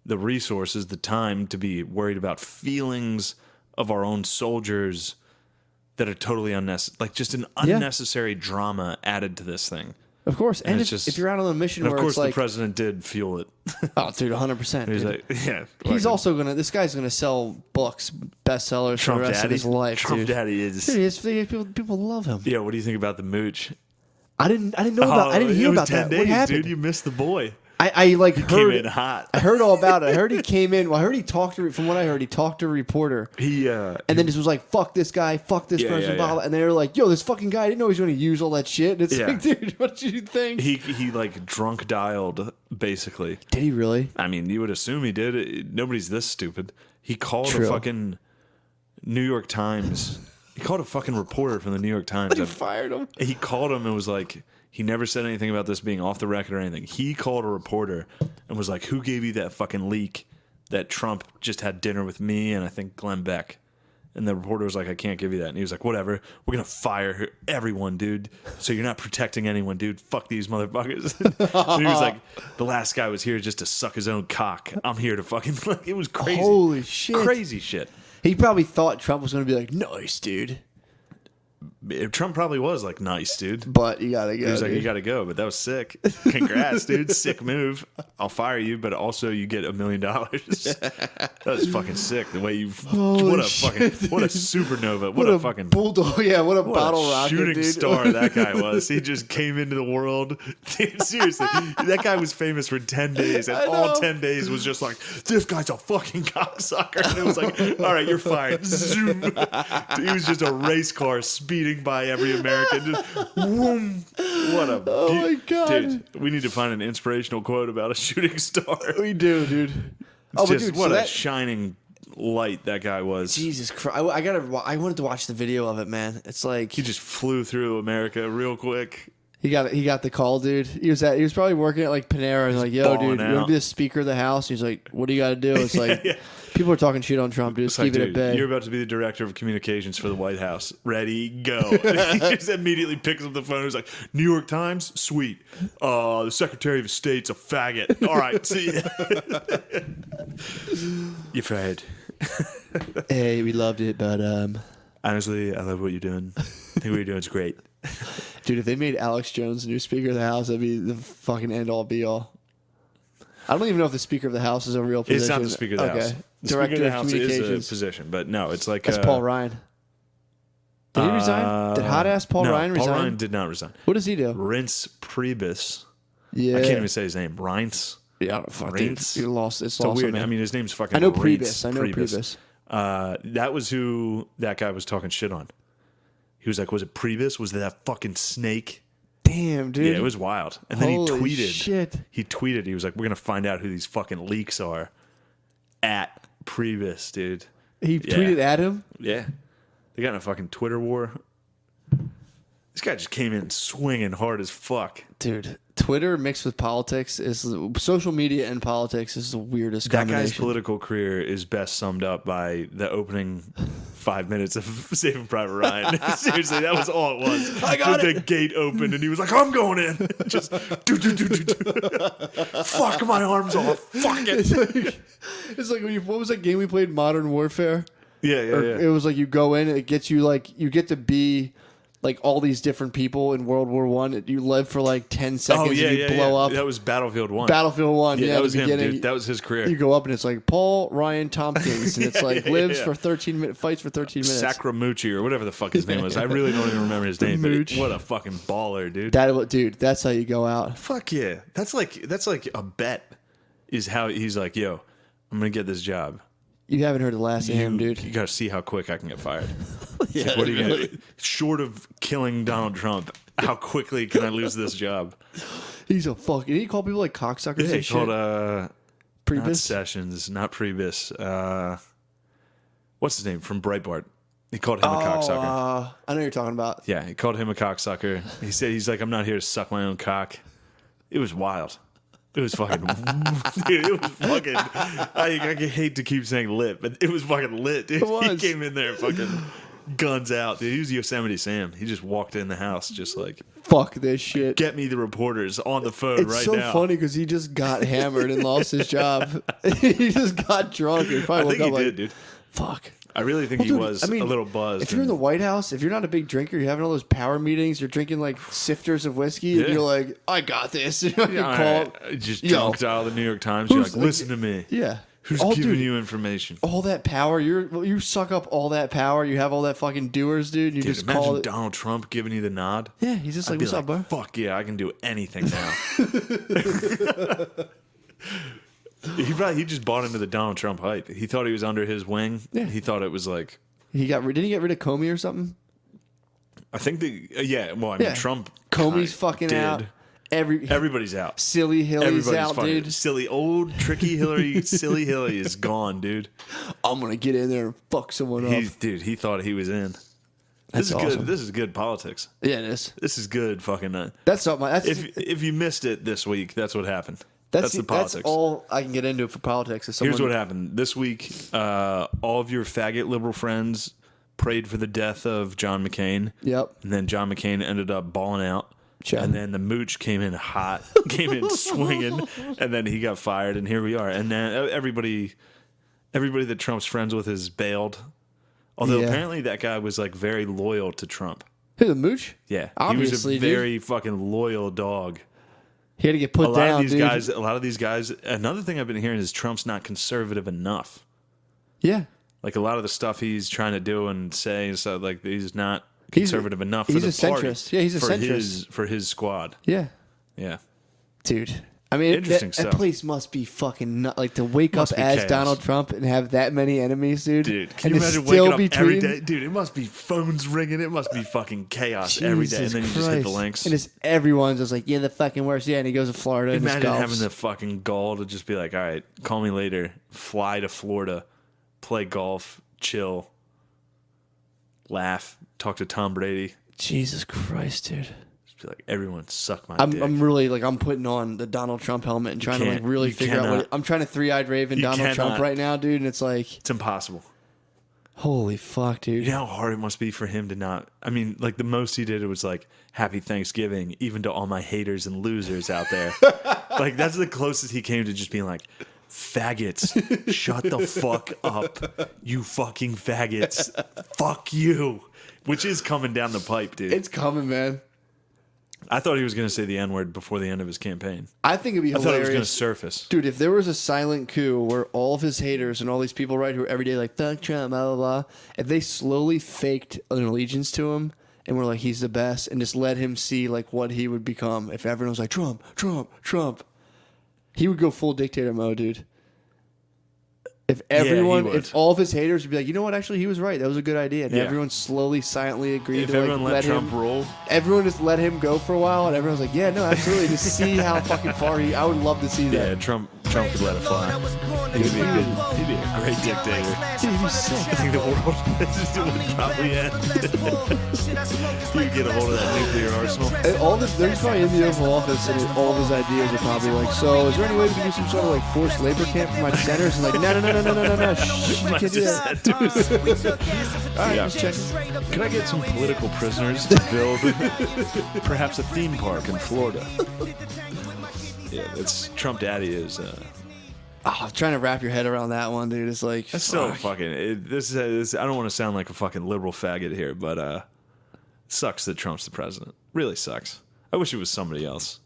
the resources, the time to be worried about feelings of our own soldiers that are totally unnecessary. Like just an unnecessary drama added to this thing. Of course. And it's if, just- if you're out on a mission And of where course, it's like, the president did fuel it. oh, dude, 100%. He's dude. like, yeah. He's like, also this guy's gonna sell books, bestsellers Trump for the rest Daddy. of his life, Trump dude. Daddy is. Dude, people love him. Yeah, what do you think about the mooch? I didn't know about. I didn't hear it was about 10 that. days, What happened? dude. You missed the boy. I like Came in heard. hot. I heard all about it. I heard he came in. Well, I heard he talked to. From what I heard, he talked to a reporter. And And then just was like, "Fuck this guy, fuck this Yeah, person," yeah, blah, yeah. blah. And they were like, "Yo, this fucking guy, I didn't know he was going to use all that shit." And it's Yeah. like, dude, what did you think? he like drunk dialed basically. Did he really? I mean, you would assume he did. Nobody's this stupid. He called True. a fucking New York Times. He called a fucking reporter from the New York Times. They fired him. He called him and was like, he never said anything about this being off the record or anything. He called a reporter and was like, who gave you that fucking leak that Trump just had dinner with me and I think Glenn Beck? And the reporter was like, I can't give you that. And he was like, whatever. We're going to fire everyone, dude. So you're not protecting anyone, dude. Fuck these motherfuckers. And he was like, the last guy was here just to suck his own cock. I'm here to fucking, like, it was crazy. Holy shit. Crazy shit. He probably thought Trump was going to be like, nice, dude. Trump probably was like, nice, dude. But you got to go. He was like, dude. you got to go, but that was sick. Congrats, dude. Sick move. I'll fire you, but also you get $1 million. That was fucking sick. The way you, what a fucking, what a supernova. What a fucking bulldog. Yeah, what a what bottle a rocket, shooting dude. star that guy was. He just came into the world. Dude, seriously, that guy was famous for 10 days, and I all know. 10 days was just like, this guy's a fucking cocksucker. And it was like, all right, you're fired. Zoom. He was just a race car speeding by every American. Just, whoom. What a Oh my God. dude. We need to find an inspirational quote about a shooting star. We do, dude. Oh, but Just dude, what so a that, shining light that guy was. Jesus Christ. I wanted to watch the video of it, man. It's like He just flew through America real quick. He got the call, dude. He was probably working at like Panera and like, yo, balling dude, you want out. to be the speaker of the house? He's like, what do you got to do? It's like, Yeah. people are talking shit on Trump, dude. It's Just like, keep it dude, at bay. you're about to be the director of communications for the White House. Ready, go. He just immediately picks up the phone. He's like, New York Times? Sweet. The Secretary of State's a faggot. All right, see ya. You're fired. Hey, we loved it, but Honestly, I love what you're doing. I think what you're doing is great. dude, if they made Alex Jones the new Speaker of the House, that'd be the fucking end all be all. I don't even know if the Speaker of the House is a real position. It's not the Speaker of the House. The Director Speaker of the of House is Communications. a position, but no, it's like... That's Paul Ryan. Did he resign? Did hot ass Paul no, Ryan resign? Paul Ryan did not resign. What does he do? Rince Priebus. Yeah. I can't even say his name. Reince. Yeah, I don't fuck, dude. Reince? You lost. It's It's a lost. weird. Man. I mean, his name's fucking. I know Reince Priebus. I know Priebus. That was who that guy was talking shit on. He was like, "Was it Priebus? Was it that fucking snake?" Damn, dude. Yeah, it was wild. And then he Holy tweeted. shit. He tweeted. He was like, "We're gonna find out who these fucking leaks are." At Priebus, dude. He tweeted at him. Yeah, they got in a fucking Twitter war. This guy just came in swinging hard as fuck. Dude, Twitter mixed with politics is social media and politics is the weirdest That guy's combination. political career is best summed up by the opening 5 minutes of Saving Private Ryan. Seriously, that was all it was. I got The gate opened and he was like, "I'm going in." Just do. Fuck my arms off. Fuck it. It's like when what was that game we played, Modern Warfare? Yeah. It was like you go in, it gets you like you get to be like all these different people in World War One. You live for like 10 seconds Oh yeah, and you yeah, blow yeah. up. That was Battlefield 1. Battlefield 1, Yeah, that the was him, beginning. dude. That was his career. You go up and it's like Paul Ryan Tompkins, and it's like Yeah, lives yeah. for 13 minutes, fights for 13 minutes. Sacramucci or whatever the fuck his name was. I really don't even remember his name. But Mooch. what a fucking baller, dude. Dude, that's how you go out. Fuck yeah. That's like a bet. Is how he's like, yo, I'm gonna get this job. You haven't heard the last of him, dude. You gotta see how quick I can get fired. Yeah, Like, what are you really. gonna, short of killing Donald Trump, how quickly can I lose this job? He's a fucking. Did he call people like cocksuckers He and shit? called not Priebus? Sessions, not Priebus. What's his name from Breitbart? He called him a cocksucker. I know what you're talking about. Yeah, he called him a cocksucker. He said he's like, I'm not here to suck my own cock. It was wild. It was fucking, dude, it was fucking, I hate to keep saying lit, but it was fucking lit, dude. It was. He came in there fucking guns out, dude. He was Yosemite Sam. He just walked in the house just like, Fuck this shit. get me the reporters on the phone It's right so now. funny because he just got hammered and lost his job. He just got drunk and I probably think woke he up did, like, dude. fuck. I really think he Dude, was I mean, a little buzzed. If you're in the and- White House, if you're not a big drinker, you're having all those power meetings, you're drinking like sifters of whiskey, and Yeah. you're like, I got this. You Yeah, call, just Yo. drunk dial the New York Times. You're Who's like, listen to me. yeah. Who's Oh, giving dude. you information? All that power, you suck up all that power. You have all that fucking doers, dude. You Dude, just imagine call it. Donald Trump giving you the nod. Yeah, he's just I'd like, be "What's up, bro?" Fuck yeah, I can do anything now. He just bought into the Donald Trump hype. He thought he was under his wing. Yeah. He thought it was like. Didn't he get rid of Comey or something? I think yeah. Well, I mean, Yeah. Trump. Comey's fucking out. Everybody's out. Silly Hillary's out, fucking dude. Silly old tricky Hillary. Silly Hillary is gone, dude. I'm gonna get in there and fuck someone up. He thought he was in. That's This is awesome. good. This is good politics. Yeah, it is. This is good fucking. That's not my. That's If you missed it this week, that's what happened. That's the politics. That's all I can get into for politics. Is Here's what happened this week. All of your faggot liberal friends prayed for the death of John McCain. Yep. And then John McCain ended up balling out. Sure. And then the mooch came in hot, came in swinging, and then he got fired. And here we are. And then everybody that Trump's friends with is bailed. Although apparently that guy was like very loyal to Trump. Who, the mooch? Yeah, Obviously, he was a very fucking loyal dog. He had to get put A lot down, of these dude. guys. A lot of these guys. Another thing I've been hearing is Trump's not conservative enough. Yeah. Like a lot of the stuff he's trying to do and say and stuff, like he's not conservative enough for he's the a party. centrist. Yeah, he's a for centrist. for his squad. Yeah. Yeah, Dude. I mean, Interesting that stuff. place must be fucking nut. Like to wake Must up be as chaos. Donald Trump and have that many enemies, dude. dude. Can and you to imagine still waking up between, every day, dude? It must be phones ringing. It must be fucking chaos every day, and Jesus then you just hit the Christ. links. And it's everyone's just like, yeah, the fucking worst. Yeah, and he goes to Florida and Imagine just golfs. having the fucking gall to just be like, all right, call me later. Fly to Florida, play golf, chill, laugh, talk to Tom Brady. Jesus Christ, dude. Just be like, everyone suck my dick. I'm really like I'm putting on the Donald Trump helmet and trying to like can't- really you figure out cannot. what I'm trying to three-eyed Raven You Donald Trump cannot. right now, dude, and it's like, It's impossible. holy fuck, dude. You know how hard it must be for him to not. I mean, like the most he did, it was like Happy Thanksgiving, even to all my haters and losers out there. Like that's the closest he came to just being like, faggots, shut the fuck up, you fucking faggots, fuck you, which is coming down the pipe, dude. It's coming, man. I thought he was going to say the N-word before the end of his campaign. I think it'd be I thought it was going to hilarious. surface. Dude, if there was a silent coup where all of his haters and all these people right who are every day like, fuck Trump, blah, blah, blah, if they slowly faked an allegiance to him and were like, he's the best, and just let him see like what he would become if everyone was like, Trump, Trump, Trump, he would go full dictator mode, dude. If everyone, would. if all of his haters would be like, you know what, actually, he was right. That was a good idea. And Yeah. everyone slowly, silently agreed If to like, everyone let Trump him roll, everyone just let him go for a while, and everyone's like, "Yeah, no, absolutely." Just see how fucking far he. I would love to see yeah, that. Trump could let it fly. He'd be a great dictator. Dude, he'd be sick. I think the world would probably end. He'd get a hold of that nuclear arsenal. And all this, there's probably in the Oval Office, and all of his ideas are probably like, "So, is there any way we can do some sort of like forced labor camp for my dissenters?" And like, no, shh, you Might can't do just that. said to us. All right, Yeah. just checking. Could I get some political prisoners to build perhaps a theme park in Florida? Yeah, that's Trump Daddy is. Oh, trying to wrap your head around that one, dude. It's like, That's so fuck. fucking. This is. I don't want to sound like a fucking liberal faggot here, but it sucks that Trump's the president. Really sucks. I wish it was somebody else.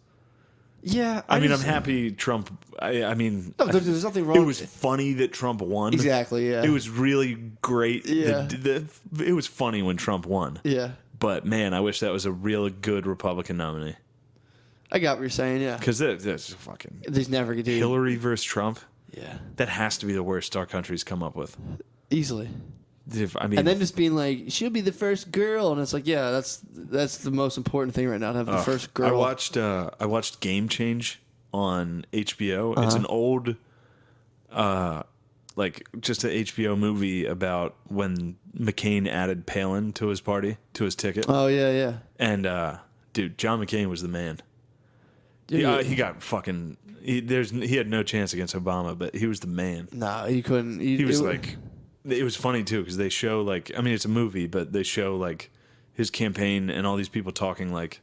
Yeah, I mean, just- I'm happy Trump. I mean, No, there's nothing wrong. it was funny that Trump won. Exactly, yeah. It was really great. Yeah. It was funny when Trump won. Yeah, But man, I wish that was a real good Republican nominee. I got what you're saying. Yeah, Because that's fucking there's never gonna do. Hillary versus Trump. Yeah, That has to be the worst our country's come up with. easily. I mean, And then just being like, she'll be the first girl, and it's like, yeah, that's the most important thing right now, to have the first girl. I watched Game Change on HBO. It's an old, like just an HBO movie about when McCain added Palin to his party, to his ticket. Oh yeah. And dude, John McCain was the man. Dude, He got fucking. He had no chance against Obama, but he was the man. No, he couldn't. He was like, it was funny too because they show like, I mean, it's a movie, but they show like his campaign and all these people talking like,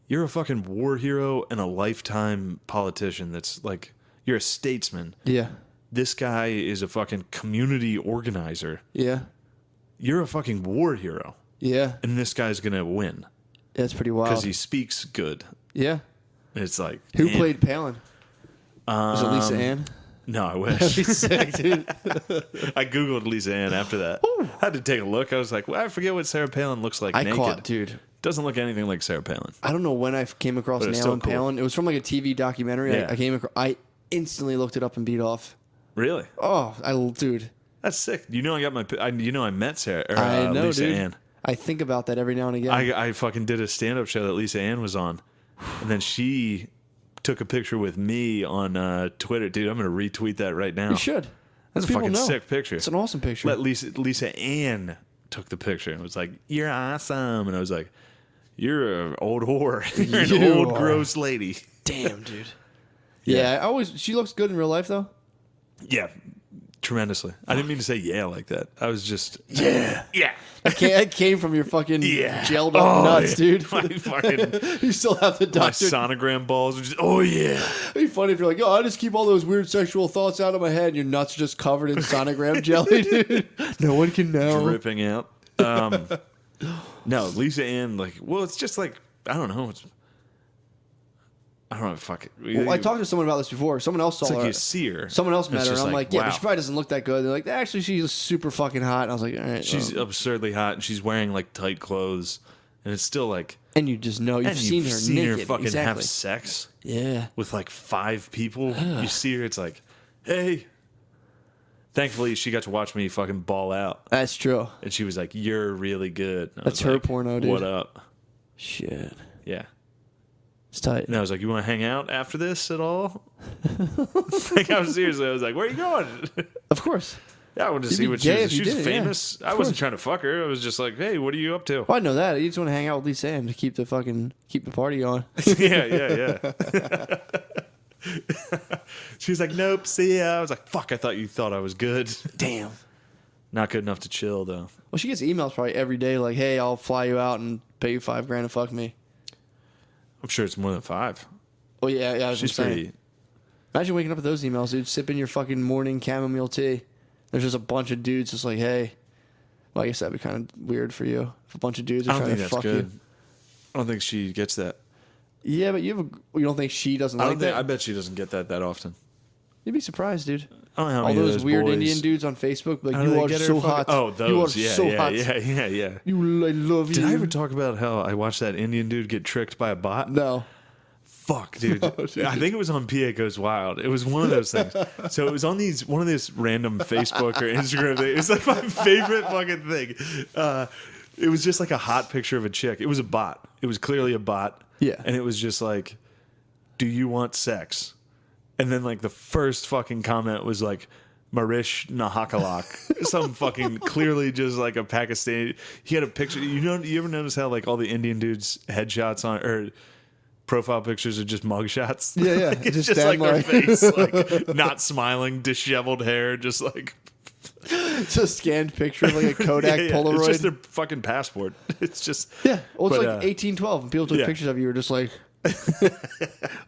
you're a fucking war hero and a lifetime politician. That's like, you're a statesman. yeah, This guy is a fucking community organizer. yeah, You're a fucking war hero, yeah. and this guy's gonna win That's pretty wild. because he speaks good. Yeah. It's like Who damn. played Palin? Was it Lisa Ann? No, I That'd be wish. sick, dude. I Googled Lisa Ann after that. I had to take a look. I was like, well, I forget what Sarah Palin looks like I naked. caught, dude. Doesn't look anything like Sarah Palin. I don't know when I came across But it's Nail and still cool. Palin. It was from like a TV documentary. Yeah. I came across. I instantly looked it up and beat off. Really? Oh, dude. That's sick. You know, I got my. I met Sarah. Or, I know, Lisa dude. Ann. I think about that every now and again. I fucking did a stand-up show that Lisa Ann was on, and then she took a picture with me on Twitter. Dude, I'm gonna retweet that right now. You should. That's a People fucking know. sick picture. It's an awesome picture. Let Lisa Ann took the picture and was like, "You're awesome," and I was like, "You're an old whore. You're an You old are. gross lady." Damn, dude. Yeah. Yeah, she looks good in real life though. Yeah, tremendously. I didn't mean to say yeah like that. I was just Yeah. yeah. That came from your fucking Yeah. gelled up nuts, yeah. dude. My fucking You still have the my doctor. sonogram balls. Were just, oh yeah. It'd be funny if you're like, I just keep all those weird sexual thoughts out of my head and your nuts are just covered in sonogram jelly, dude. No one can know. Dripping out. No, Lisa Ann, like, well, it's just like, I don't know. I don't know. Fuck it. Well, I talked to someone about this before. Someone else saw It's like her. you see her. Someone else met It's her, and just I'm like, yeah, wow. but she probably doesn't look that good. They're like, actually, she's super fucking hot. And I was like, all right. She's well. absurdly hot, and she's wearing like tight clothes, and it's still like, And you just know, you've and seen you've her seen naked. her fucking exactly. have sex Yeah. with like 5 people. You see her, it's like, hey. Thankfully, she got to watch me fucking ball out, That's true. and she was like, "You're really good." And I That's was her like, porno, dude. What up? Shit. Yeah. It's tight. And I was like, "You want to hang out after this at all?" Like, I was seriously. I was like, "Where are you going?" Of course. Yeah, I wanted to You'd see be what she gay was. if you She was did it, yeah. famous. I Of wasn't course. trying to fuck her. I was just like, "Hey, what are you up to?" Well, I know that. You just want to hang out with Lisa Ann to keep the party on. Yeah. She was like, "Nope, see ya." I was like, "Fuck, I thought you thought I was good." Damn. Not good enough to chill though. Well, she gets emails probably every day like, hey, I'll fly you out and pay you $5,000 to fuck me. I'm sure it's more than 5. Oh, yeah, I was She's just saying. pretty. Imagine waking up with those emails, dude, sipping your fucking morning chamomile tea. There's just a bunch of dudes just like, hey. Well, I guess that'd be kind of weird for you. If a bunch of dudes I are don't trying think to that's fuck good. you. I don't think she gets that. Yeah, but you don't think she doesn't I like don't think. that? I bet she doesn't get that often. You'd be surprised, dude. I don't know how All many those of weird boys, Indian dudes on Facebook, like, how do you they are get her so fucking- hot. Oh, those. You are Yeah, so yeah, hot. yeah. I love you. Did I ever talk about how I watched that Indian dude get tricked by a bot? No. Fuck, dude. No, dude. I think it was on PA Goes Wild. It was one of those things. So it was on one of this random Facebook or Instagram thing. It was like my favorite fucking thing. It was just like a hot picture of a chick. It was a bot. It was clearly a bot. Yeah. And it was just like, do you want sex? And then like the first fucking comment was like, Marish Nahakalak. Some fucking clearly just like a Pakistani. He had a picture. You ever notice how like all the Indian dudes headshots or profile pictures are just mugshots? Yeah, yeah. Like, it's Just just them, like their like- face, like not smiling, disheveled hair, just like It's a scanned picture of like a Kodak yeah. Polaroid. It's just their fucking passport. It's just Yeah, well, it's But, like 1812, and people took yeah. pictures of you. Were just like,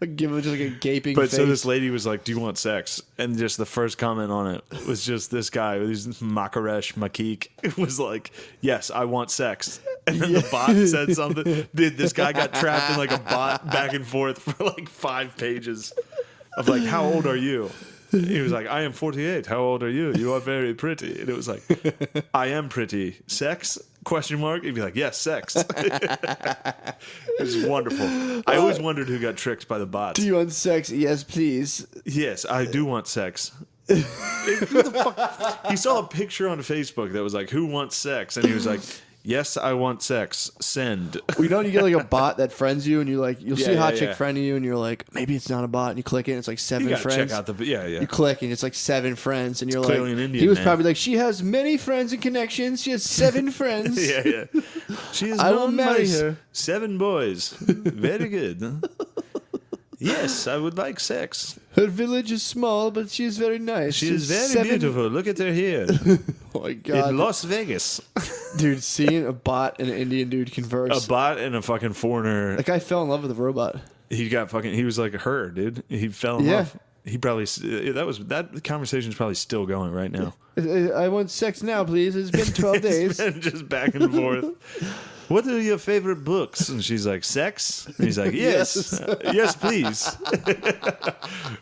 like give it just like a gaping But face. so this lady was like, "Do you want sex?" And just the first comment on it was just this guy, this Makaresh Makik, was like, "Yes, I want sex." And then the bot said something. This guy got trapped in like a bot back and forth for like 5 pages of like, "How old are you?" He was like, "I am 48. How old are you? You are very pretty." And it was like, "I am pretty. Sex?" Question mark. He'd be like, "Yes, sex." It was wonderful. I always wondered who got tricked by the bots. Do you want sex? Yes, please. Yes, I do want sex. Who the fuck? He saw a picture on Facebook that was like, "Who wants sex?" And he was like, "Yes, I want sex. Send." Well, you know, you get like a bot that friends you, and you like you'll see a Yeah, hot yeah, chick yeah. friending you, and you're like, maybe it's not a bot, and you click it, and it's like 7 You gotta friends. check out the yeah. You click, and it's like 7 friends, and you're like, clearly an Indian he was man. probably like, she has many friends and connections. She has 7 friends. yeah. She is I will known marry by her. 7 boys. Very good. Yes, I would like sex. Her village is small, but she is very nice. She is very 7 beautiful. Look at her here Oh my god, in Las Vegas. dude! Seeing a bot and an Indian dude converse. A bot and a fucking foreigner. That guy fell in love with a robot. He was like her, dude. He fell in Yeah. love. He probably that conversation's probably still going right now. I want sex now, please. It's been 12 days. And just back and forth. what are your favorite books? And she's like, sex? And he's like, yes. Yes, please.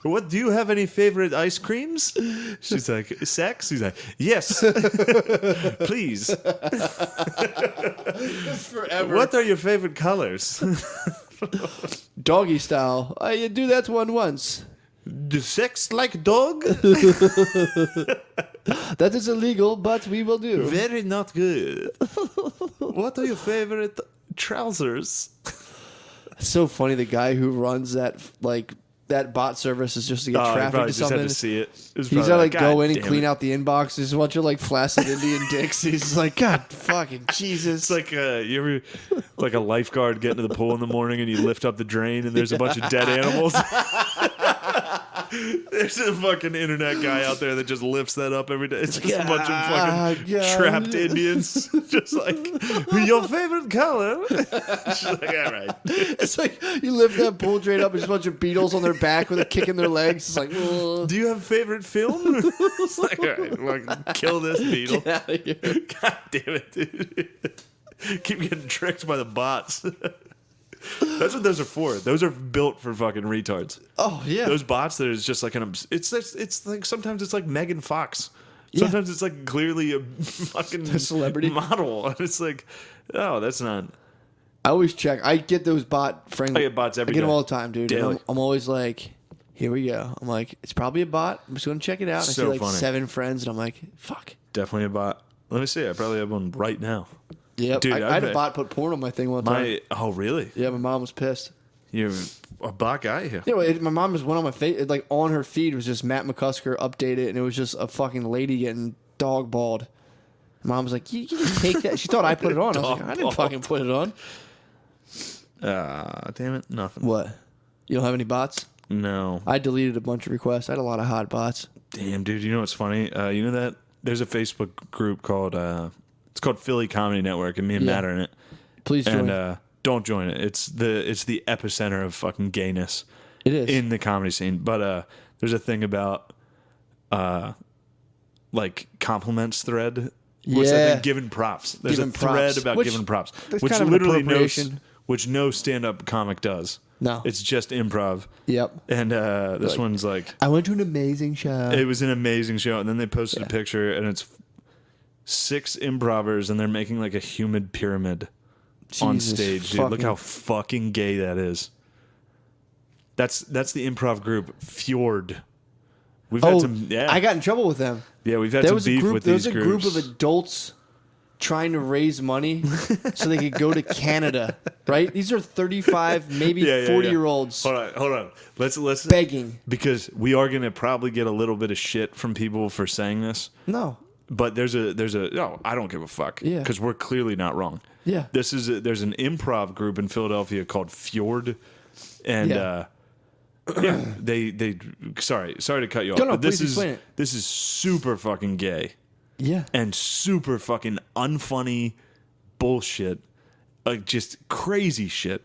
What, do you have any favorite ice creams? She's like, sex? He's like, yes. Please. Forever. What are your favorite colors? Doggy style. You do that one once. Do sex like dog? That is illegal, but we will do. Very not good. What are your favorite trousers? It's so funny. The guy who runs that bot service is just to get He traffic probably to just had something. to see it. He's gotta like go in and clean out. out the inbox. There's a bunch of like flaccid Indian dicks. He's like, God fucking Jesus. It's like you ever like a lifeguard getting to the pool in the morning and you lift up the drain and there's a bunch of dead animals. There's a fucking internet guy out there that just lifts that up every day. It's just a bunch of fucking trapped Indians. Just like, your favorite color? She's like, all right. It's like you lift that pool drain up, there's a bunch of beetles on their back with a kick in their legs. It's like, Do you have a favorite film? It's like, all right, fucking kill this beetle. get out of here. God damn it, dude. Keep getting tricked by the bots. That's what those are for. Those are built for fucking retards. Oh yeah. Those bots that is just like it's like sometimes it's like Megan Fox. Sometimes it's like clearly a fucking A celebrity model. And it's like, oh, that's not. I always check. I get those bot friendly. I get bots every I get them day. all the time, dude. And Daily. I'm always like, here we go. I'm like, it's probably a bot. I'm just gonna check it out. I see So like funny. 7 friends, and I'm like, fuck. Definitely a bot. Let me see. I probably have one right now. Yep. Dude, I had a bot put porn on my thing one time. Oh, really? Yeah, my mom was pissed. You're a bot guy here. Yeah, my mom just went on my face, like on her feed was just Matt McCusker updated, and it was just a fucking lady getting dog balled. Mom was like, you just take that. She thought I put it on. I was like, I didn't fucking put it on. Damn it. Nothing. What? You don't have any bots? No. I deleted a bunch of requests. I had a lot of hot bots. Damn, dude. You know what's funny? You know that there's a Facebook group called it's called Philly Comedy Network, and me and Yeah. Matt are in it. Please join. And don't join it. It's the epicenter of fucking gayness It is. in the comedy scene. But there's a thing about like compliments thread. Which I Yeah. think giving props. There's Giving a thread props. about Which- giving props, that's which kind of an literally appropriation. which no stand-up comic does. No. It's just improv. Yep. And this Like- one's like, I went to an amazing show. it was an amazing show, and then they posted a picture, and it's 6 improvers, and they're making like a human pyramid on Jesus stage, dude. Look fucking- how fucking gay that is. That's the improv group Fjord. We've had some, I got in trouble with them. we've had There some was a beef group. with There these was a groups. group of adults trying to raise money so they could go to Canada. Right? These are 35, maybe 40-year-olds Hold on. Let's begging. because we are gonna probably get a little bit of shit from people for saying this. No. But there's a no, I don't give a fuck. Yeah. Because we're clearly not wrong. Yeah. There's an improv group in Philadelphia called Fjord, and Yeah. they sorry to cut you off. No, but please explain it. this is super fucking gay Yeah. and super fucking unfunny bullshit, like just crazy shit.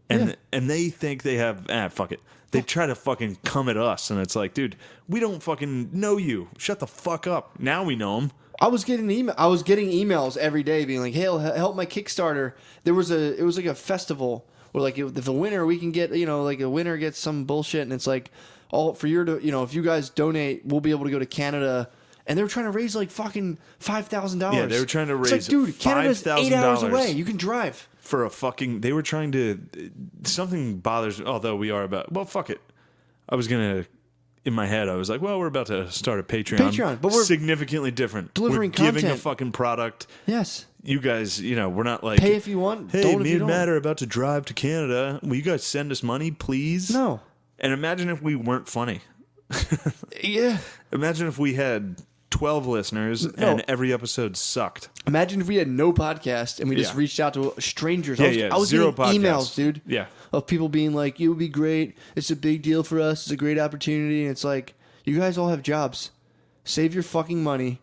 And they think they have fuck it. They try to fucking come at us, and it's like, dude, we don't fucking know you. Shut the fuck up. Now we know them. I was getting emails every day being like, "Hey, help my Kickstarter." It was like a festival where like if the winner we can get, like a winner gets some bullshit, and it's like all for your to, if you guys donate, we'll be able to go to Canada. And they were trying to raise like fucking $5,000. Yeah, they were trying to raise It's like, dude, Canada's 8 hours $5,000 away. You can drive. For a fucking, they were trying to, something bothers, although we are about, well, fuck it. I was going to, in my head, I was like, well, we're about to start a Patreon. But we're significantly different. delivering we're giving a content. fucking product. Yes. You guys, we're not like, Pay if you want. hey, Don't if me you and don't. Matt are about to drive to Canada. Will you guys send us money, please? No. And imagine if we weren't funny. Yeah. Imagine if we had 12 listeners and every episode sucked. Imagine if we had no podcast and we just Yeah. reached out to strangers. Yeah, I was zero getting emails, podcasts. dude. Yeah. Of people being like, "It would be great. It's a big deal for us. It's a great opportunity." And it's like, you guys all have jobs. Save your fucking money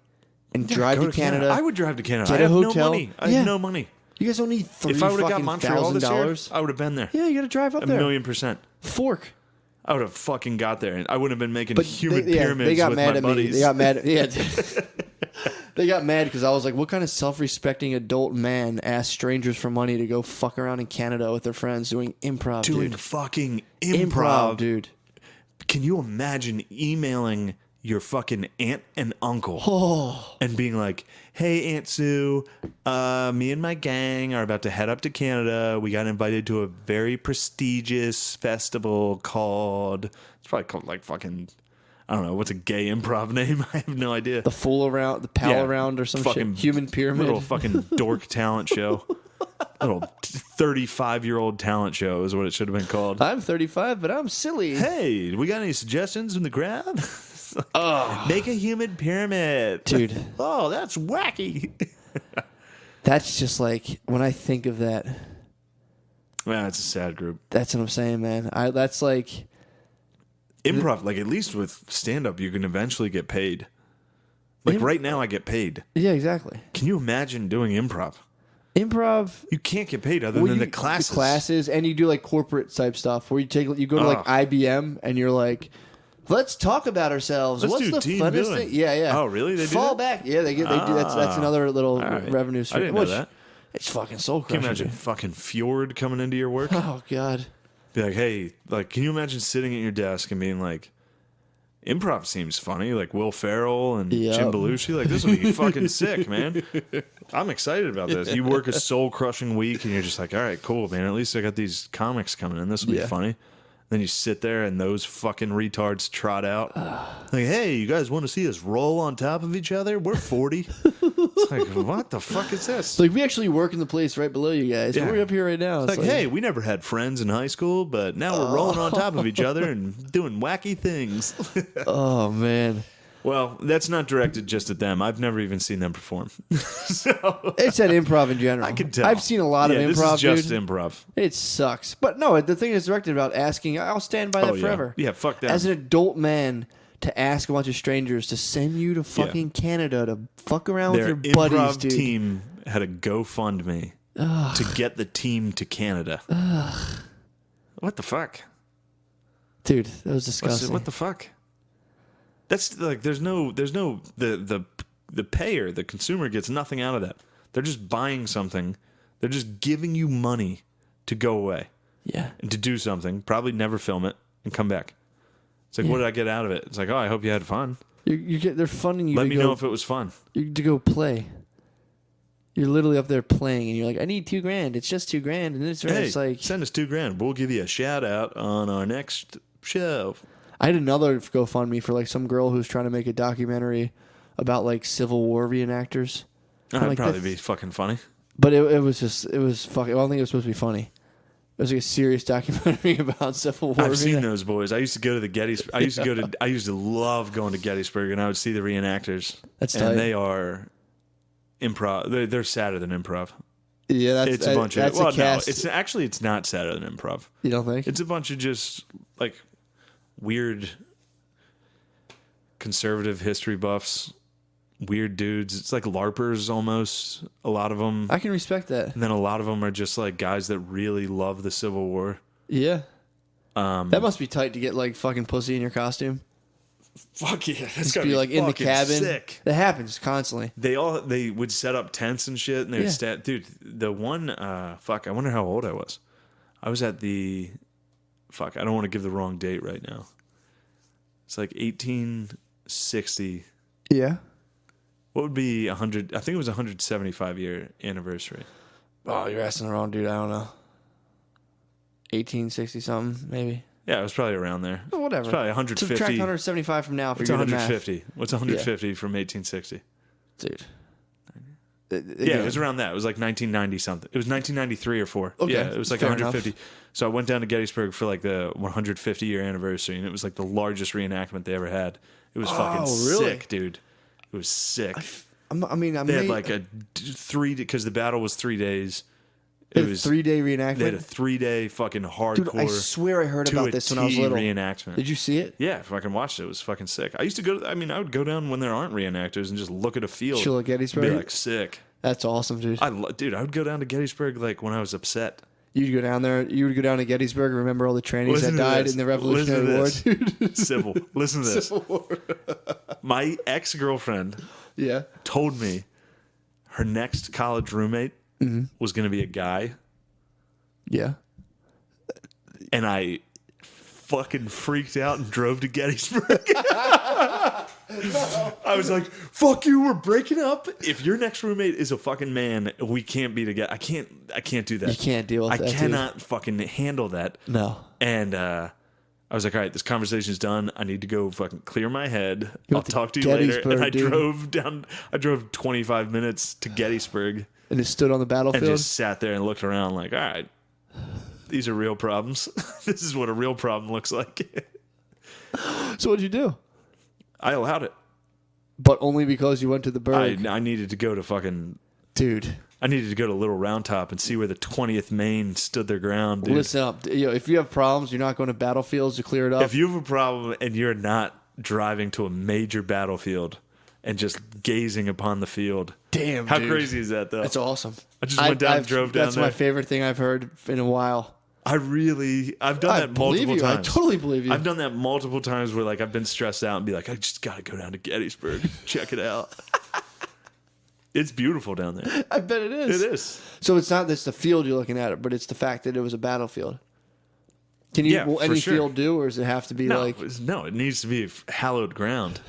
and drive Go to Canada. I would drive to Canada. Get I a have hotel. no money. I Yeah. have no money. You guys don't need If I would have got Montreal this year, $30,000. I would have been there. Yeah, you got to drive up A there. $1,000,000%. Fork. I would have fucking got there, and I wouldn't have been making But human they pyramids got with mad my at buddies. me. They got mad. Yeah. They got mad because I was like, what kind of self-respecting adult man asks strangers for money to go fuck around in Canada with their friends doing improv, Doing dude? fucking improv. Dude. Can you imagine emailing your fucking aunt and uncle and being like, hey, Aunt Sue, me and my gang are about to head up to Canada. We got invited to a very prestigious festival called, it's probably called like fucking, I don't know, what's a gay improv name? I have no idea. The fool around, the pal around or some fucking shit. Human pyramid. Little fucking dork talent show. Little 35-year-old talent show is what it should have been called. I'm 35, but I'm silly. Hey, we got any suggestions from the crowd? Make a human pyramid. Dude. Oh, that's wacky. That's just like, when I think of that, Man, it's a sad group. that's what I'm saying, man. That's like, Improv, like at least with stand-up, you can eventually get paid. Like right now, I get paid. yeah, exactly. Can you imagine doing improv? Improv. You can't get paid other than the classes. The classes, and you do like corporate type stuff where you go to like IBM and you're like, let's talk about ourselves. Let's What's do the team funnest building. thing? Yeah, yeah. Oh, really? They do Fall that? back. Yeah, they do. That's another little right. revenue I stream. didn't know that. It's fucking soul Can you crushing. imagine fucking Fjord coming into your work? Oh God. Be like, hey, like, can you imagine sitting at your desk and being like, improv seems funny, like Will Ferrell and Yep. Jim Belushi. Like, this will be fucking sick, man. I'm excited about this. You work a soul-crushing week, and you're just like, all right, cool, man. At least I got these comics coming in. This will be funny. Then you sit there, and those fucking retards trot out. Like, hey, you guys want to see us roll on top of each other? We're 40. It's like, what the fuck is this? Like we actually work in the place right below you guys. Yeah. We're up here right now. It's like, hey, we never had friends in high school, but now we're rolling on top of each other and doing wacky things. oh man. Well, that's not directed just at them. I've never even seen them perform. So It's at improv in general. I can tell. I've seen a lot of improv. This is just dude. improv. It sucks. But no, the thing is directed about asking. I'll stand by that yeah. forever. Yeah, fuck that. As an adult man, to ask a bunch of strangers to send you to fucking Canada to fuck around Their with your buddies, improv dude. team had a GoFundMe to get the team to Canada. What the fuck? Dude, that was disgusting. What the fuck? That's like there's no the payer, the consumer gets nothing out of that. They're just buying something. They're just giving you money to go away Yeah. and to do something, probably never film it and come back. It's like, what did I get out of it? It's like, oh, I hope you had fun. They're funding you Let to me go, know if it was fun. to go play. You're literally up there playing, and you're like, I need $2,000. It's just $2,000, and it's Hey, like send us $2,000. We'll give you a shout out on our next show. I had another GoFundMe for like some girl who's trying to make a documentary about like Civil War reenactors. That'd like, probably be fucking funny. But it was fucking. Well, I don't think it was supposed to be funny. It was like a serious documentary about Civil War. I've seen those boys. I used to go to the Gettysburg. I used to love going to Gettysburg, and I would see the reenactors. That's and tight. they are improv. They're sadder than improv. Yeah, It's a bunch of. that's Well, a cast. no, it's not sadder than improv. You don't think? It's a bunch of just like weird conservative history buffs, weird dudes. It's like LARPers almost. A lot of them. I can respect that. And then a lot of them are just like guys that really love the Civil War. Yeah. That must be tight to get like fucking pussy in your costume. Fuck yeah, that's Just gotta be like in the fucking cabin. Sick. That happens constantly. They would set up tents and shit, and they would dude. The one, I wonder how old I was. I was at the, I don't want to give the wrong date right now. It's like 1860. Yeah. What would be 100? I think it was 175 year anniversary. Oh, you're asking the wrong dude. I don't know. 1860 something, maybe. Yeah, it was probably around there. Oh, whatever. It's probably 150. Subtract 175 from now for What's your good at math. 150? What's 150 from 1860? Dude. Yeah, it was around that. It was like 1990 something. It was 1993 or 4. Okay, Yeah, it was like fair 150. enough. So I went down to Gettysburg for like the 150 year anniversary, and it was like the largest reenactment they ever had. It was fucking really? sick, dude. It was sick. I They had like a 3 because the battle was 3 days. It It was was 3-day They had a reenactment. 3-day fucking hardcore. Dude, I swear I heard to about a this when I was T little. reenactment. Did you see it? Yeah, if I can watch it, it was fucking sick. I used to go. I would go down when there aren't reenactors and just look at a field. Chill at and Gettysburg? be like sick. That's awesome, dude. Dude, I would go down to Gettysburg like when I was upset. You'd go down there. You would go down to Gettysburg and remember all the trannies Listen that to died this. in the Revolutionary War, Listen to dude. Civil. Listen to this. Civil War. My ex-girlfriend Yeah. told me her next college roommate was going to be a guy, Yeah. and I fucking freaked out and drove to Gettysburg. I was like, fuck you, we're breaking up. If your next roommate is a fucking man, we can't be together. I can't do that. You can't deal with I that, cannot fucking handle that. No. And I was like, all right, this conversation's done. I need to go fucking clear my head. You I'll went to talk to you later. Gettysburg, And I dude. drove 25 minutes to Gettysburg And just stood on the and battlefield. just sat there and looked around like, all right, these are real problems. This is what a real problem looks like. So what'd you do? I allowed it. But only because you went to the Berg. I needed to go to fucking... Dude. I needed to go to Little Round Top and see where the 20th Maine stood their ground, dude. Listen up. If you have problems, you're not going to battlefields to clear it up. If you have a problem and you're not driving to a major battlefield and just gazing upon the field... Damn, How dude. crazy is that, though? That's awesome. I just went down and drove down That's there. my favorite thing I've heard in a while. I've done that multiple I times. totally believe you. I've done that multiple times where like I've been stressed out and be like, I just got to go down to Gettysburg, check it out. It's beautiful down there. I bet it is. It is. So it's not just the field you're looking at, but it's the fact that it was a battlefield. Can you? Yeah, will for any sure. field do, or does it have to be No, like? it needs to be hallowed ground.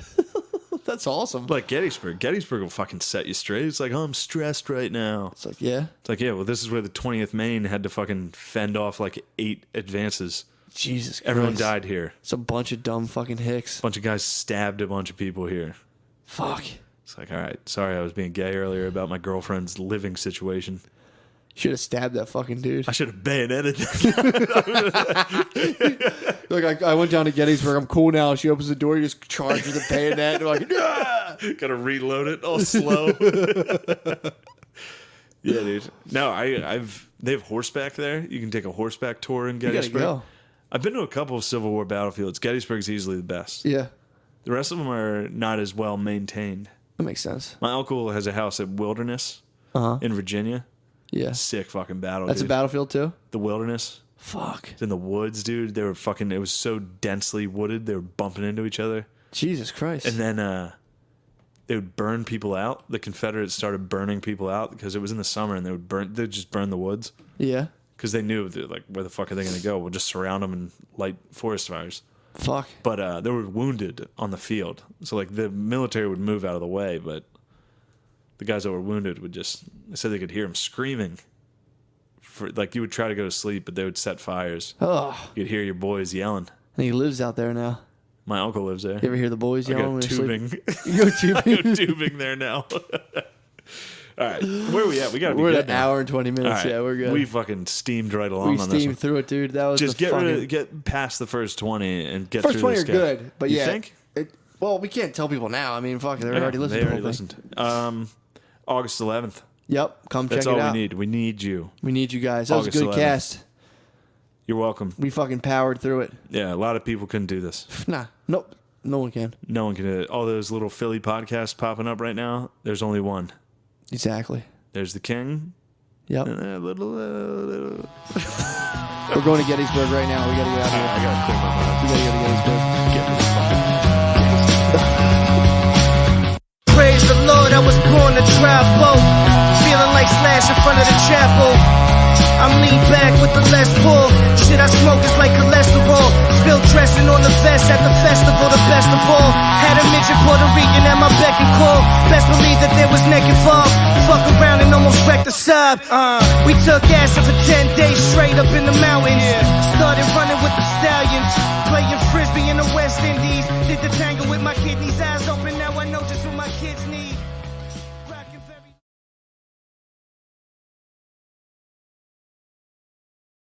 That's awesome. Like Gettysburg. Gettysburg will fucking set you straight. It's like, oh, I'm stressed right now. It's like, yeah, It's like, yeah, well, this is where the 20th Maine had to fucking fend off like 8 advances. Jesus Christ. Everyone died here. It's a bunch of dumb fucking hicks. A bunch of guys stabbed a bunch of people here. Fuck. It's like, all right, sorry I was being gay earlier about my girlfriend's living situation. Should have stabbed that fucking dude. I should have bayoneted that. Like I went down to Gettysburg. I'm cool now. She opens the door. You just charge with a bayonet. You're like, ah! Gotta reload it all slow. Yeah, dude. No, they have horseback there. You can take a horseback tour in You gotta Gettysburg. go. I've been to a couple of Civil War battlefields. Gettysburg's easily the best. Yeah, The rest of them are not as well maintained. that makes sense. My uncle has a house at Wilderness in Virginia. Yeah, Sick fucking battle. that's dude. a battlefield too. The Wilderness. Fuck. It's in the woods, dude. They were fucking. It was so densely wooded. They were bumping into each other. Jesus Christ. And then they would burn people out. The Confederates started burning people out because it was in the summer, and they'd just burn the woods Yeah. because they knew that, like, where the fuck are they going to go? We'll just surround them and light forest fires. Fuck. But they were wounded on the field, so like the military would move out of the way, but the guys that were wounded would just. They said they could hear them screaming. Like you would try to go to sleep, but they would set fires. Oh, You'd hear your boys yelling. and he lives out there now. My uncle lives there. You ever hear the boys I yelling go when they're tubing. sleeping? You go tubing. I go tubing there now. All right, where are we at? We got to be We're good at an now. hour and 20 All minutes. right. Yeah, we're good. We fucking steamed right along We on this steamed one. through it, dude. That was Just the fucking... get past the first 20 and get First through 20 this are guy. good, but You yeah. think? Well, we can't tell people now. I mean, fuck, they're already listening They to the already whole thing. listened. August 11th. Yep, come That's check it all out. we need. We need you. We need you guys. That was a August good 11th. cast. You're welcome. We fucking powered through it. Yeah, a lot of people couldn't do this. Nah, nope. No one can. No one can do it. All those little Philly podcasts popping up right now, there's only one. Exactly. There's the King. Yep. And a little. We're going to Gettysburg right now. We gotta get out of here. I gotta clear my mind. We gotta go to Gettysburg. Get to this fucking. Praise the Lord, I was born to travel. Feeling like Slash in front of the chapel. I'm lean back with the less pull. Shit I smoke is like cholesterol. Spill dressing on the vest at the festival, the best of all. Had a midget Puerto Rican at my beck and call. Best believe that there was neck involved. Fuck around and almost wrecked the sub. We took acid for 10 days straight up in the mountains. Started running with the stallions. Playing frisbee in the West Indies. Did the tango with my kidneys, eyes open.